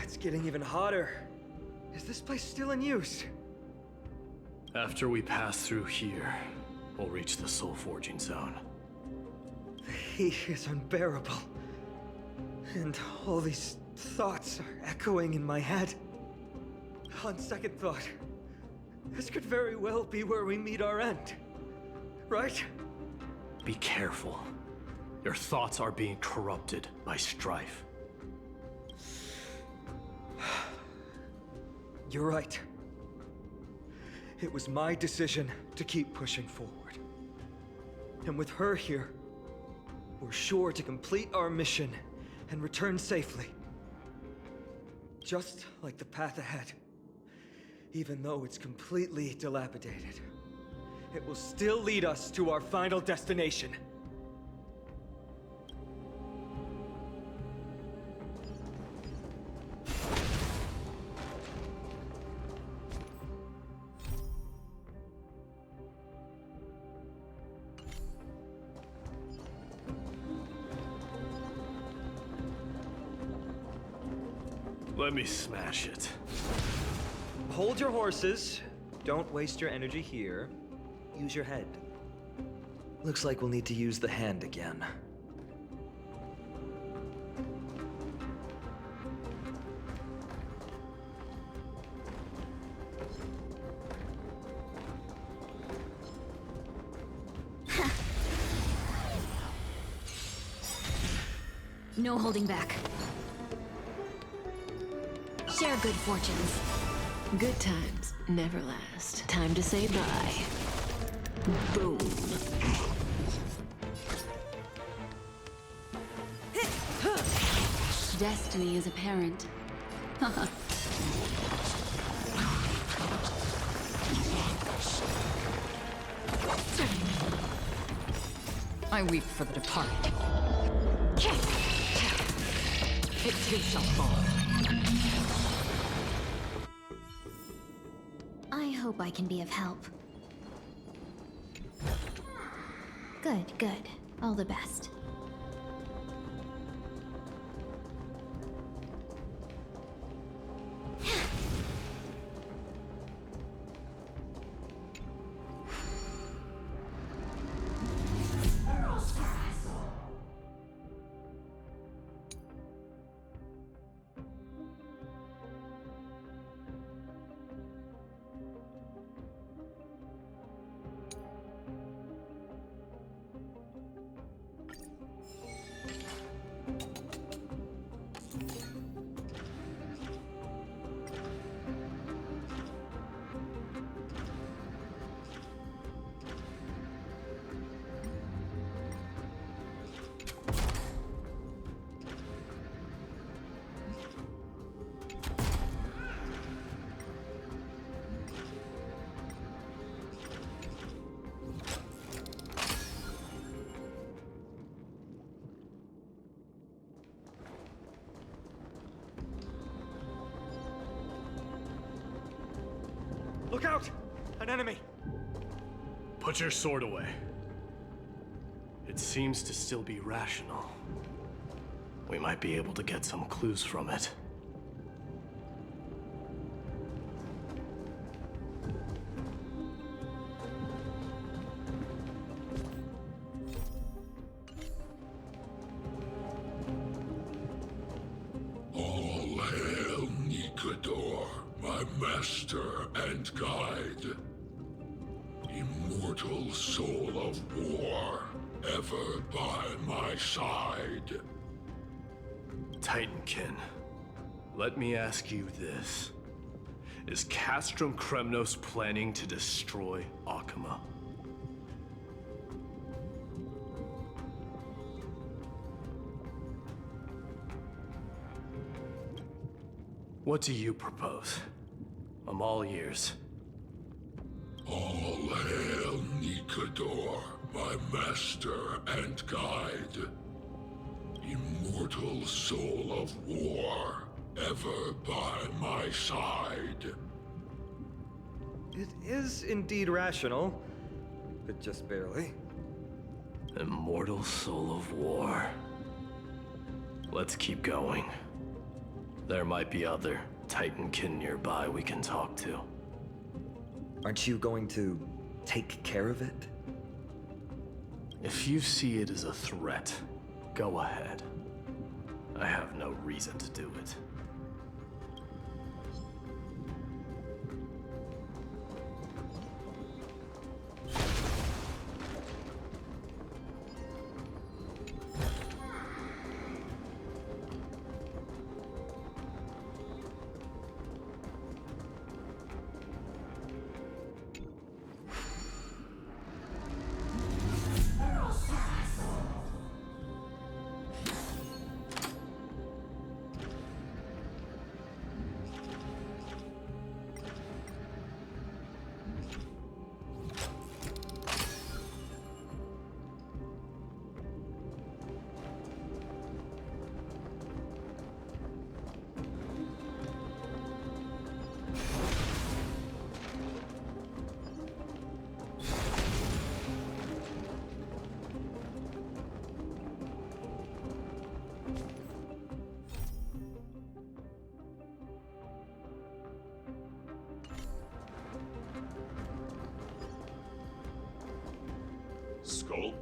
It's getting even hotter. Is this place still in use? After we pass through here, we'll reach the soul forging zone. The heat is unbearable. And all these thoughts are echoing in my head. On second thought, this could very well be where we meet our end. Right? Be careful. Your thoughts are being corrupted by strife. You're right. It was my decision to keep pushing forward. And with her here, we're sure to complete our mission and return safely. Just like the path ahead. Even though it's completely dilapidated, it will still lead us to our final destination. Let me smash it. Hold your horses. Don't waste your energy here. Use your head. Looks like we'll need to use the hand again. No holding back. Share good fortunes. Good times never last. Time to say bye. Boom. Destiny is apparent. I weep for the departed. It too shall fall. I hope I can be of help. Good, good. All the best. Look out! An enemy! Put your sword away. It seems to still be rational. We might be able to get some clues from it. All hail Nikador, my master and guide. Immortal soul of war, ever by my side. Titankin, let me ask you this. Is Castrum Kremnos planning to destroy Akama? What do you propose? I'm all ears. All hail Nikador, my master and guide. Immortal soul of war, ever by my side. It is indeed rational, but just barely. Immortal soul of war. Let's keep going. There might be other Titankin nearby we can talk to. Aren't you going to take care of it? If you see it as a threat, go ahead. I have no reason to do it.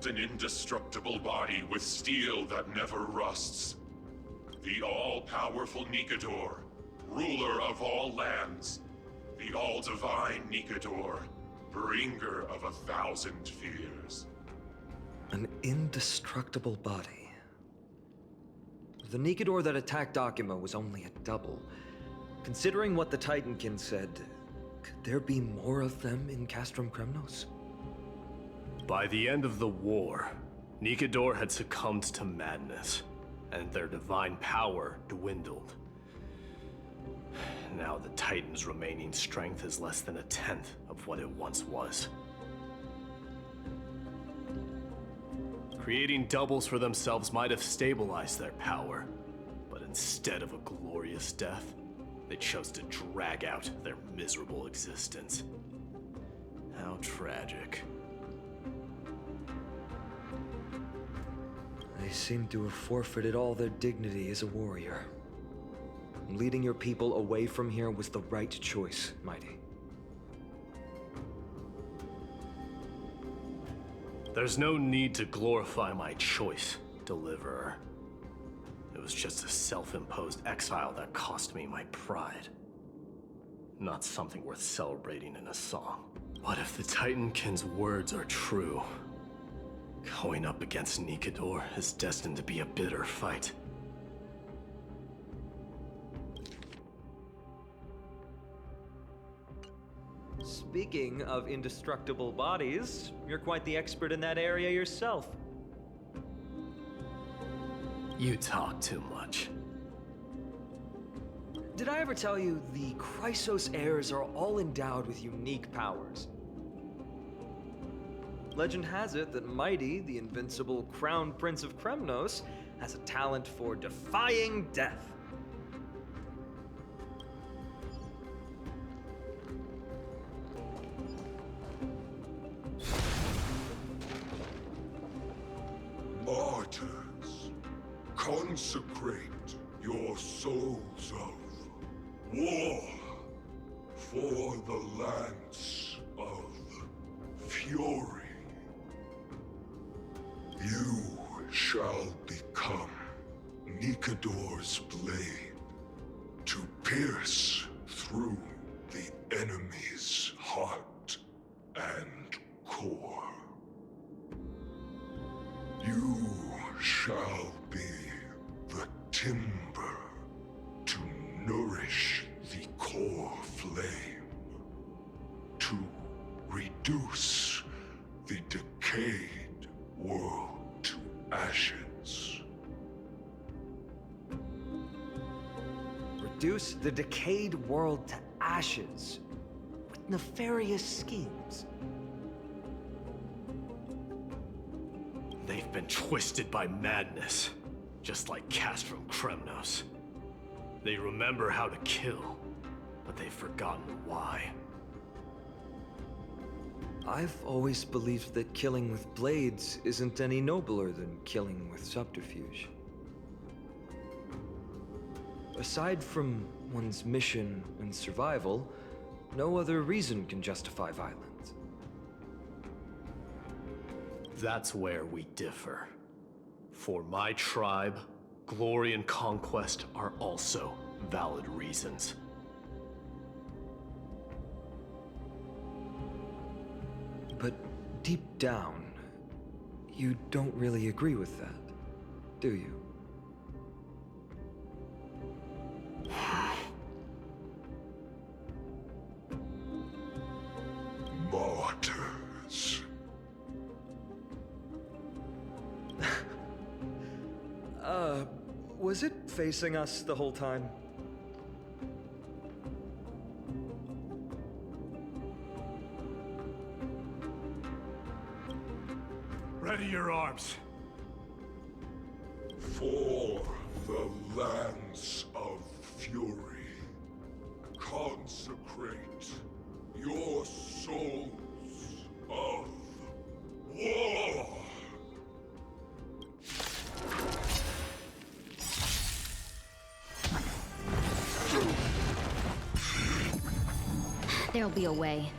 built an indestructible body with steel that never rusts. The all-powerful Nikador, ruler of all lands. The all-divine Nikador, bringer of 1,000 fears. An indestructible body. The Nikador that attacked Akima was only a double. Considering what the Titankin said, could there be more of them in Castrum Kremnos? By the end of the war, Nikador had succumbed to madness, and their divine power dwindled. Now the Titan's remaining strength is less than 1/10 of what it once was. Creating doubles for themselves might have stabilized their power, but instead of a glorious death, they chose to drag out their miserable existence. How tragic. They seem to have forfeited all their dignity as a warrior. Leading your people away from here was the right choice, Mighty. There's no need to glorify my choice, Deliverer. It was just a self-imposed exile that cost me my pride. Not something worth celebrating in a song. What if the Titankin's words are true? Going up against Nikador is destined to be a bitter fight. Speaking of indestructible bodies, you're quite the expert in that area yourself. You talk too much. Did I ever tell you the Chrysos heirs are all endowed with unique powers? Legend has it that Mighty, the invincible Crown Prince of Kremnos, has a talent for defying death. Martyrs, consecrate your souls of war for the lance of fury. You shall become Nikador's blade to pierce through the enemy's heart and core. You shall be the timber to nourish the core flame, to reduce the decayed world to ashes. Reduce the decayed world to ashes with nefarious schemes. They've been twisted by madness, just like Castrum Kremnos. They remember how to kill, but they've forgotten why. I've always believed that killing with blades isn't any nobler than killing with subterfuge. Aside from one's mission and survival, no other reason can justify violence. That's where we differ. For my tribe, glory and conquest are also valid reasons. But deep down, you don't really agree with that, do you? Martyrs. Was it facing us the whole time? Ready your arms. For the lance of fury, consecrate your souls of war. There'll be a way.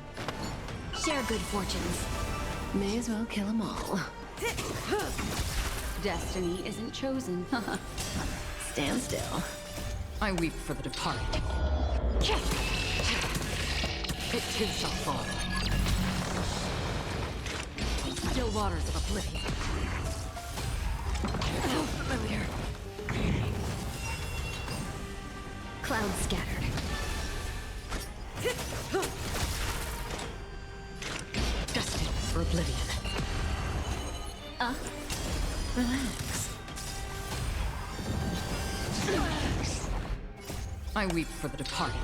Share good fortunes. May as well kill them all. Destiny isn't chosen. Stand still. I weep for the departed. It too shall fall. Still waters of oblivion. How familiar. Clouds scattered. Destined for oblivion. Relax. I weep for the departed.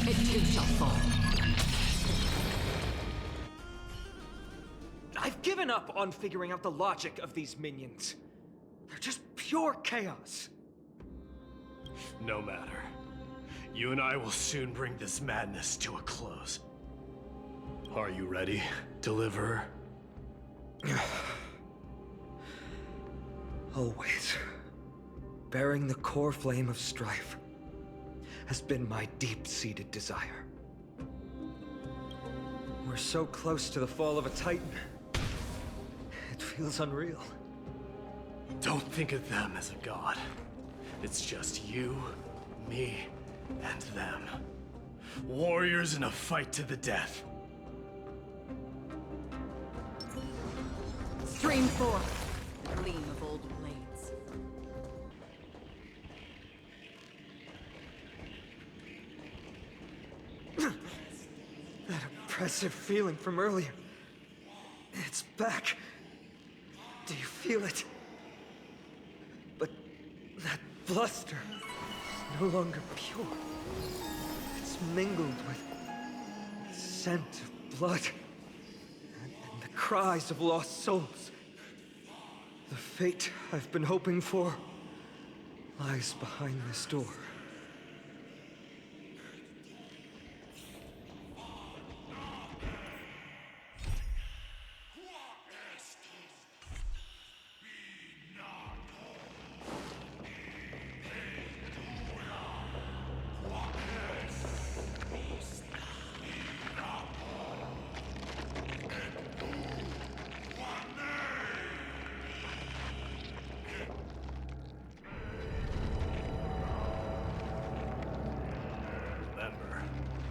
It too shall fall. I've given up on figuring out the logic of these minions. They're just pure chaos. No matter. You and I will soon bring this madness to a close. Are you ready, Deliverer? Always. Bearing the core flame of strife has been my deep-seated desire. We're so close to the fall of a Titan. It feels unreal. Don't think of them as a god. It's just you, me, and them. Warriors in a fight to the death. Stream forth. Gleam of old blades. That oppressive feeling from earlier. It's back. Do you feel it? But that bluster is no longer pure. It's mingled with the scent of blood and the cries of lost souls. The fate I've been hoping for lies behind this door.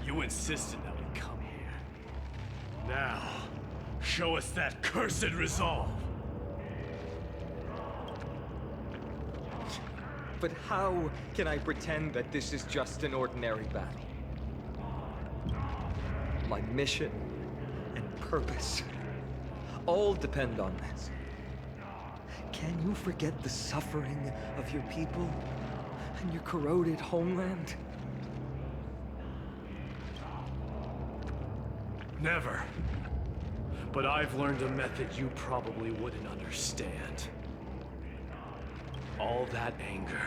You insisted that we come here. Now, show us that cursed resolve. But how can I pretend that this is just an ordinary battle? My mission and purpose all depend on this. Can you forget the suffering of your people and your corroded homeland? Never. But I've learned a method you probably wouldn't understand. All that anger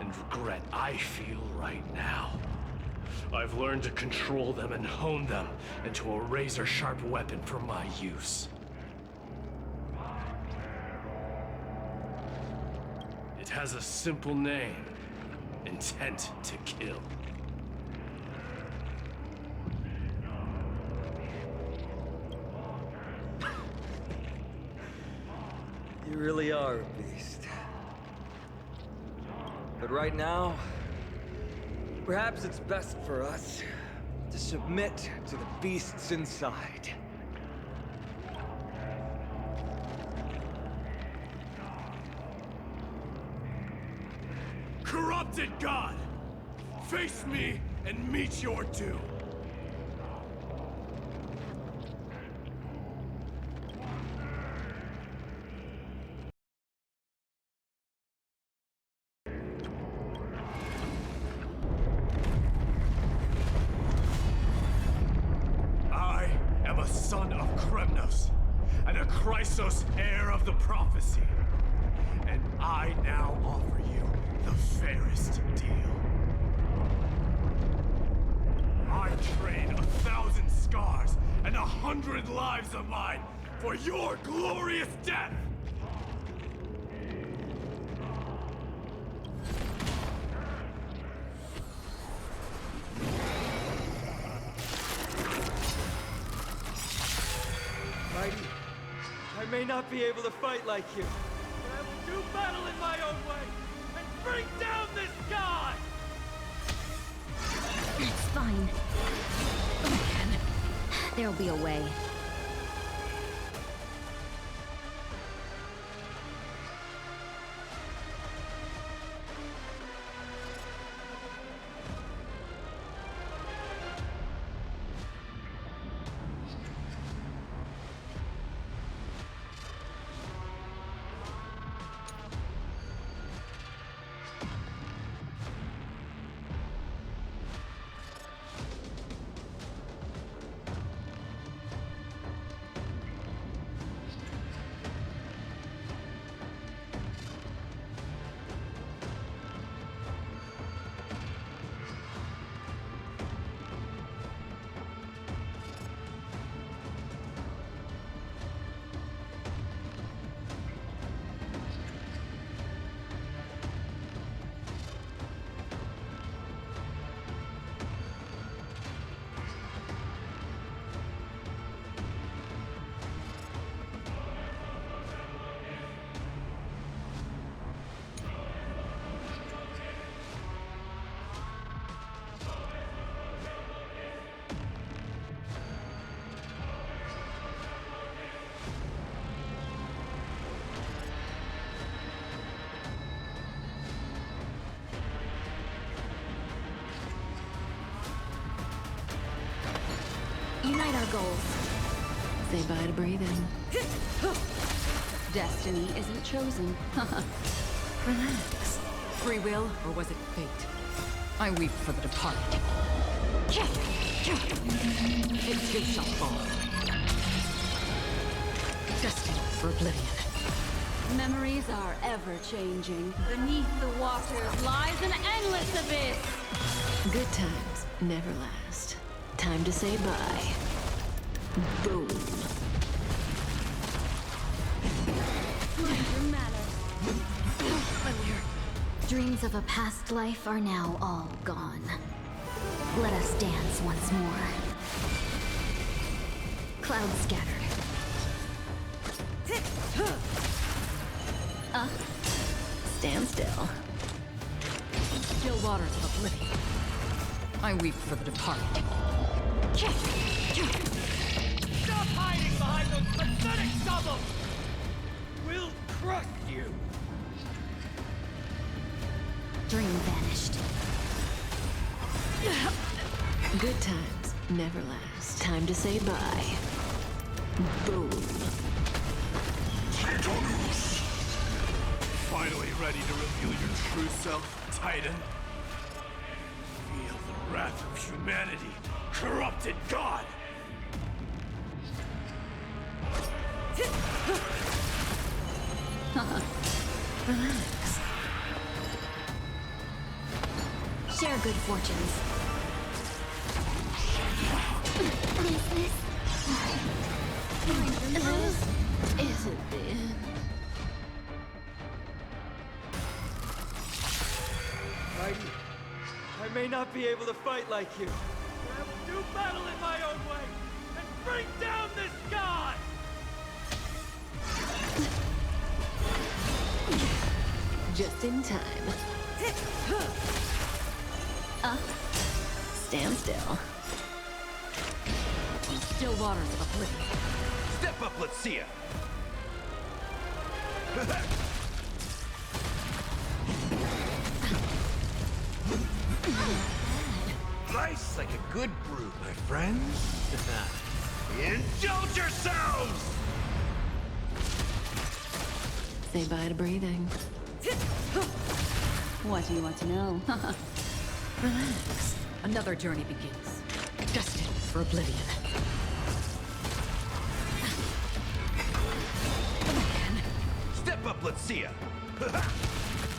and regret I feel right now, I've learned to control them and hone them into a razor-sharp weapon for my use. It has a simple name: intent to kill. You really are a beast. But right now, perhaps it's best for us to submit to the beasts inside. Corrupted God! Face me and meet your doom! I am a son of Kremnos, and a Chrysos heir of the prophecy. And I now offer you the fairest deal. I trade 1,000 scars and 100 lives of mine for your glorious death! I may not be able to fight like you, but I will do battle in my own way and bring down this god! It's fine. Again. There'll be a way. Unite our goals. Say bye to breathing. Destiny isn't chosen. Relax. Free will, or was it fate? I weep for the departed. It too shall fall. Destined for oblivion. Memories are ever changing. Beneath the waters lies an endless abyss. Good times never last. Time to say bye. Boom. Pleasure matters. Dreams of a past life are now all gone. Let us dance once more. Clouds scattered. Stand still. Still waters of oblivion. I weep for the departed. Stop hiding behind those pathetic doubles! We'll crush you! Dream vanished. Good times never last. Time to say bye. Boom. Finally ready to reveal your true self, Titan? Feel the wrath of humanity, corrupted god! Relax. Share good fortunes. This isn't the end. I may not be able to fight like you, but I will do battle in my own way and bring down this god! Just in time. Stand still. Still waters of oblivion. Step up, let's see ya! Nice like a good brew, my friends. Indulge yourselves! Say bye to breathing. What do you want to know? Relax. Another journey begins. Destined for oblivion. Step up, let's see ya!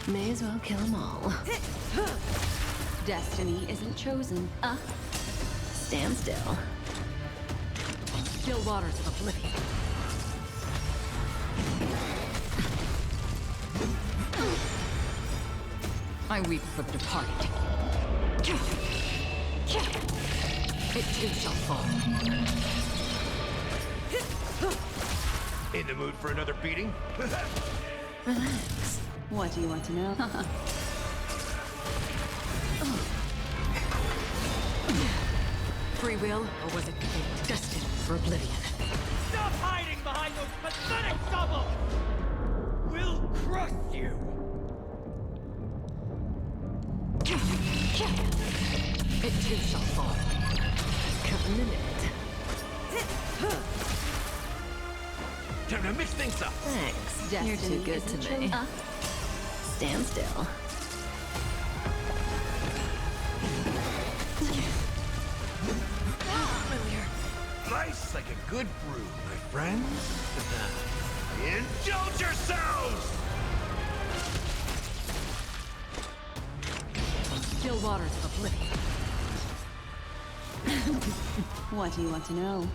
May as well kill them all. Destiny isn't chosen. Stand still. Still waters of oblivion. I weep for the departed. It too shall fall. In the mood for another beating? Relax. What do you want to know? Free will, or was it fate destined for oblivion? Stop hiding behind those pathetic stubble! We'll crush you! It too shall fall. Cutting the net. Time to mix things up. Thanks. Destiny You're too good isn't to me. chosen. Stand still. Nice like a good brew, my friends. Indulge yourselves! Still waters of oblivion. What do you want to know?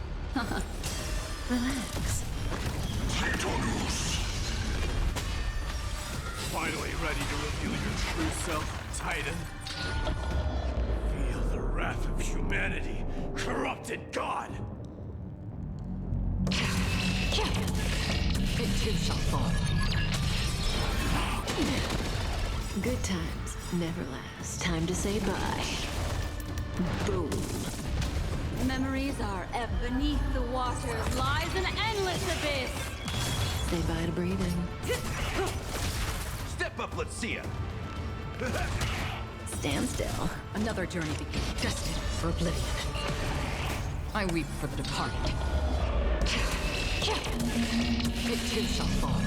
Relax. Finally ready to reveal your true self, Titan? Feel the wrath of humanity, corrupted God! It too shall fall. Good times never last. Time to say bye. Boom. Memories are beneath the waters lies an endless abyss. Say bye to breathing. Step up, let's see ya. Stand still. Another journey begins, destined for oblivion. I weep for the departed. It too shall fall.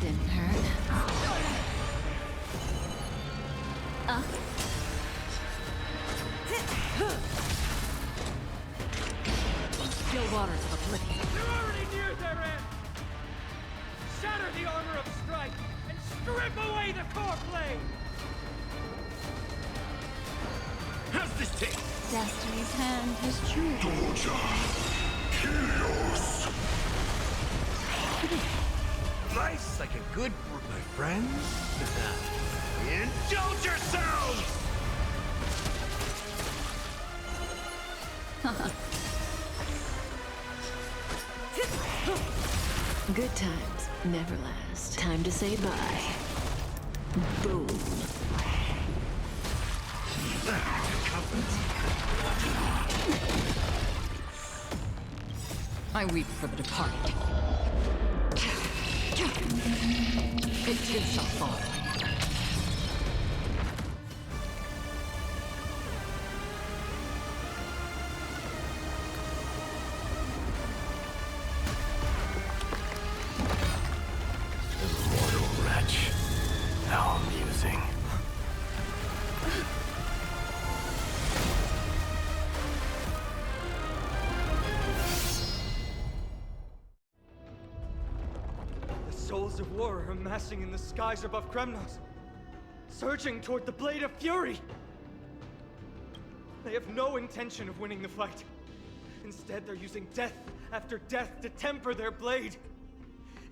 Didn't hurt. Still waters of oblivion. They're already near their end! Shatter the armor of strife and strip away the core blade! How's this taste? Destiny's hand has chosen. Doja, Helios. Nice like a good brew, my friends. Indulge yourselves! Good times never last. Time to say bye. Boom. I weep for the departed. It too shall fall. Immortal wretch. How amusing. The souls of war are amassing in the skies above Kremnos, surging toward the Blade of Fury. They have no intention of winning the fight. Instead, they're using death after death to temper their blade.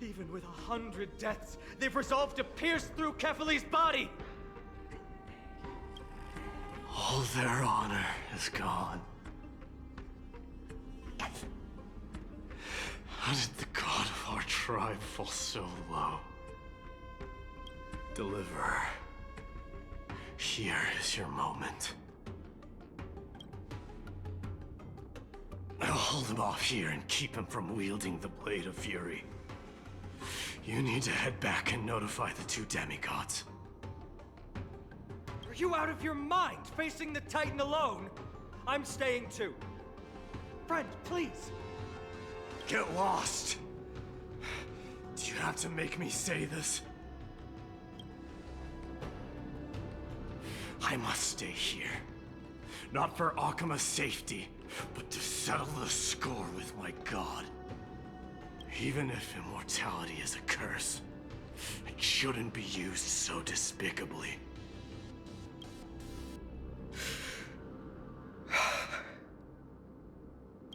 Even with 100 deaths, they've resolved to pierce through Kephali's body. All their honor is gone. How did the god of our tribe fall so low? Deliverer, here is your moment. I'll hold him off here and keep him from wielding the Blade of Fury. You need to head back and notify the two demigods. Are you out of your mind, facing the Titan alone? I'm staying too. Friend, please. Get lost! Do you have to make me say this? I must stay here. Not for Akima's safety, but to settle the score with my god. Even if immortality is a curse, it shouldn't be used so despicably.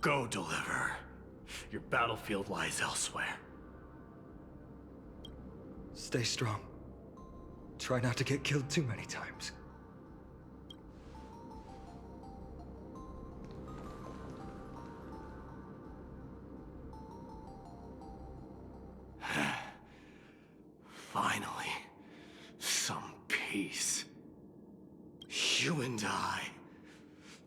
Go, Deliverer. Your battlefield lies elsewhere. Stay strong. Try not to get killed too many times. 'Are and I,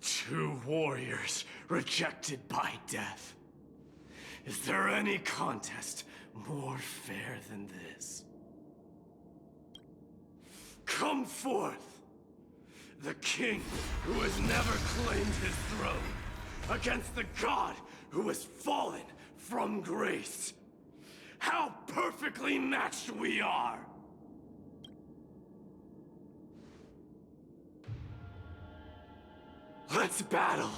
two warriors rejected by death. Is there any contest more fair than this? Come forth, the king who has never claimed his throne, against the god who has fallen from grace. How perfectly matched we are! Let's battle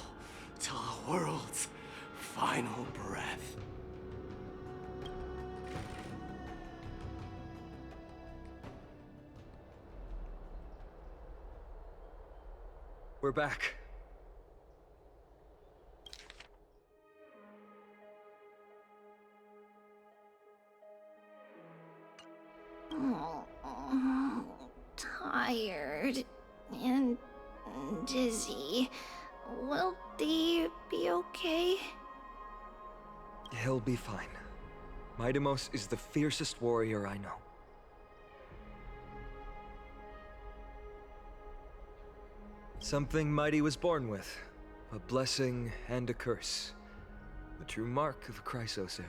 till the world's final breath. We're back. Tired and dizzy. Will they be okay? He'll be fine. Midamos is the fiercest warrior I know. Something mighty was born with. A blessing and a curse. The true mark of a Chrysosaur.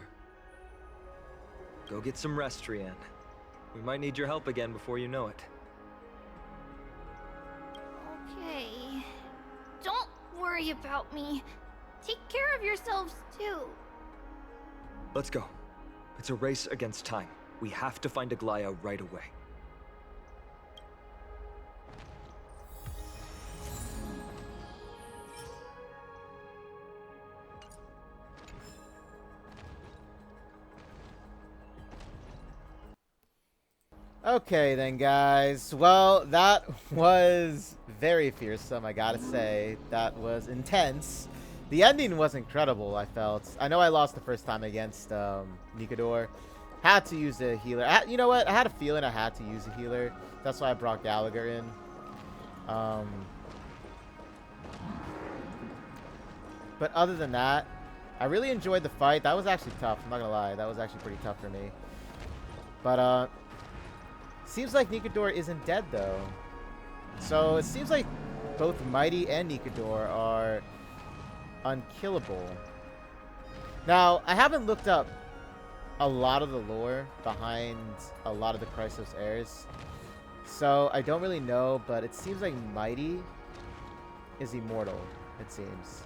Go get some rest, Trian. We might need your help again before you know it. Okay. Don't worry about me. Take care of yourselves too. Let's go. It's a race against time. We have to find Aglaya right away. Okay then, guys. Well, that was very fearsome, I gotta say. That was intense. The ending was incredible, I felt. I know I lost the first time against Nikador. Had to use a healer. You know what? I had a feeling I had to use a healer. That's why I brought Gallagher in. But other than that, I really enjoyed the fight. That was actually tough. I'm not gonna lie. That was actually pretty tough for me. But, seems like Nikador isn't dead, though. So, it seems like both Mighty and Nikador are unkillable. Now, I haven't looked up a lot of the lore behind a lot of the Chrysos heirs. So, I don't really know, but it seems like Mighty is immortal, it seems.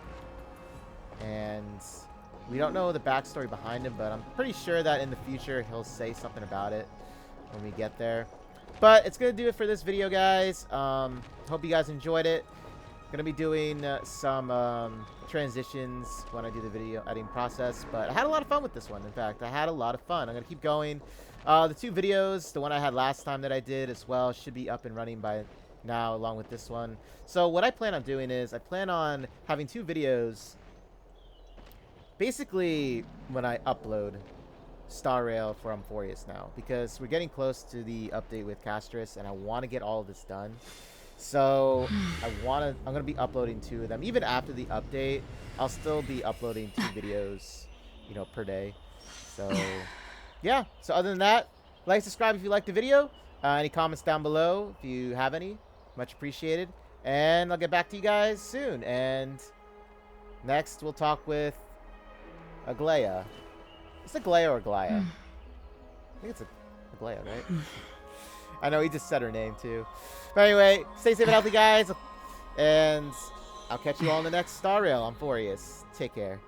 And we don't know the backstory behind him, but I'm pretty sure that in the future he'll say something about it when we get there. But it's going to do it for this video, guys. Hope you guys enjoyed it. Going to be doing some transitions when I do the video editing process. But I had a lot of fun with this one, in fact. I had a lot of fun. I'm going to keep going. The two videos, the one I had last time that I did as well, should be up and running by now along with this one. So what I plan on doing is I plan on having two videos basically when I upload Star Rail for Amphoreus now, because we're getting close to the update with Castris and I want to get all of this done. So I'm gonna be uploading two of them. Even after the update, I'll still be uploading two videos, you know, per day. So yeah, so other than that, like, subscribe if you liked the video. Any comments down below if you have any, much appreciated. And I'll get back to you guys soon. And next we'll talk with Aglaya. It's Aglaya or Aglaya? I think it's Aglaya, right? I know he just said her name too. But anyway, stay safe and healthy, guys. And I'll catch you all in the next Star Rail. Amphoreus. Take care.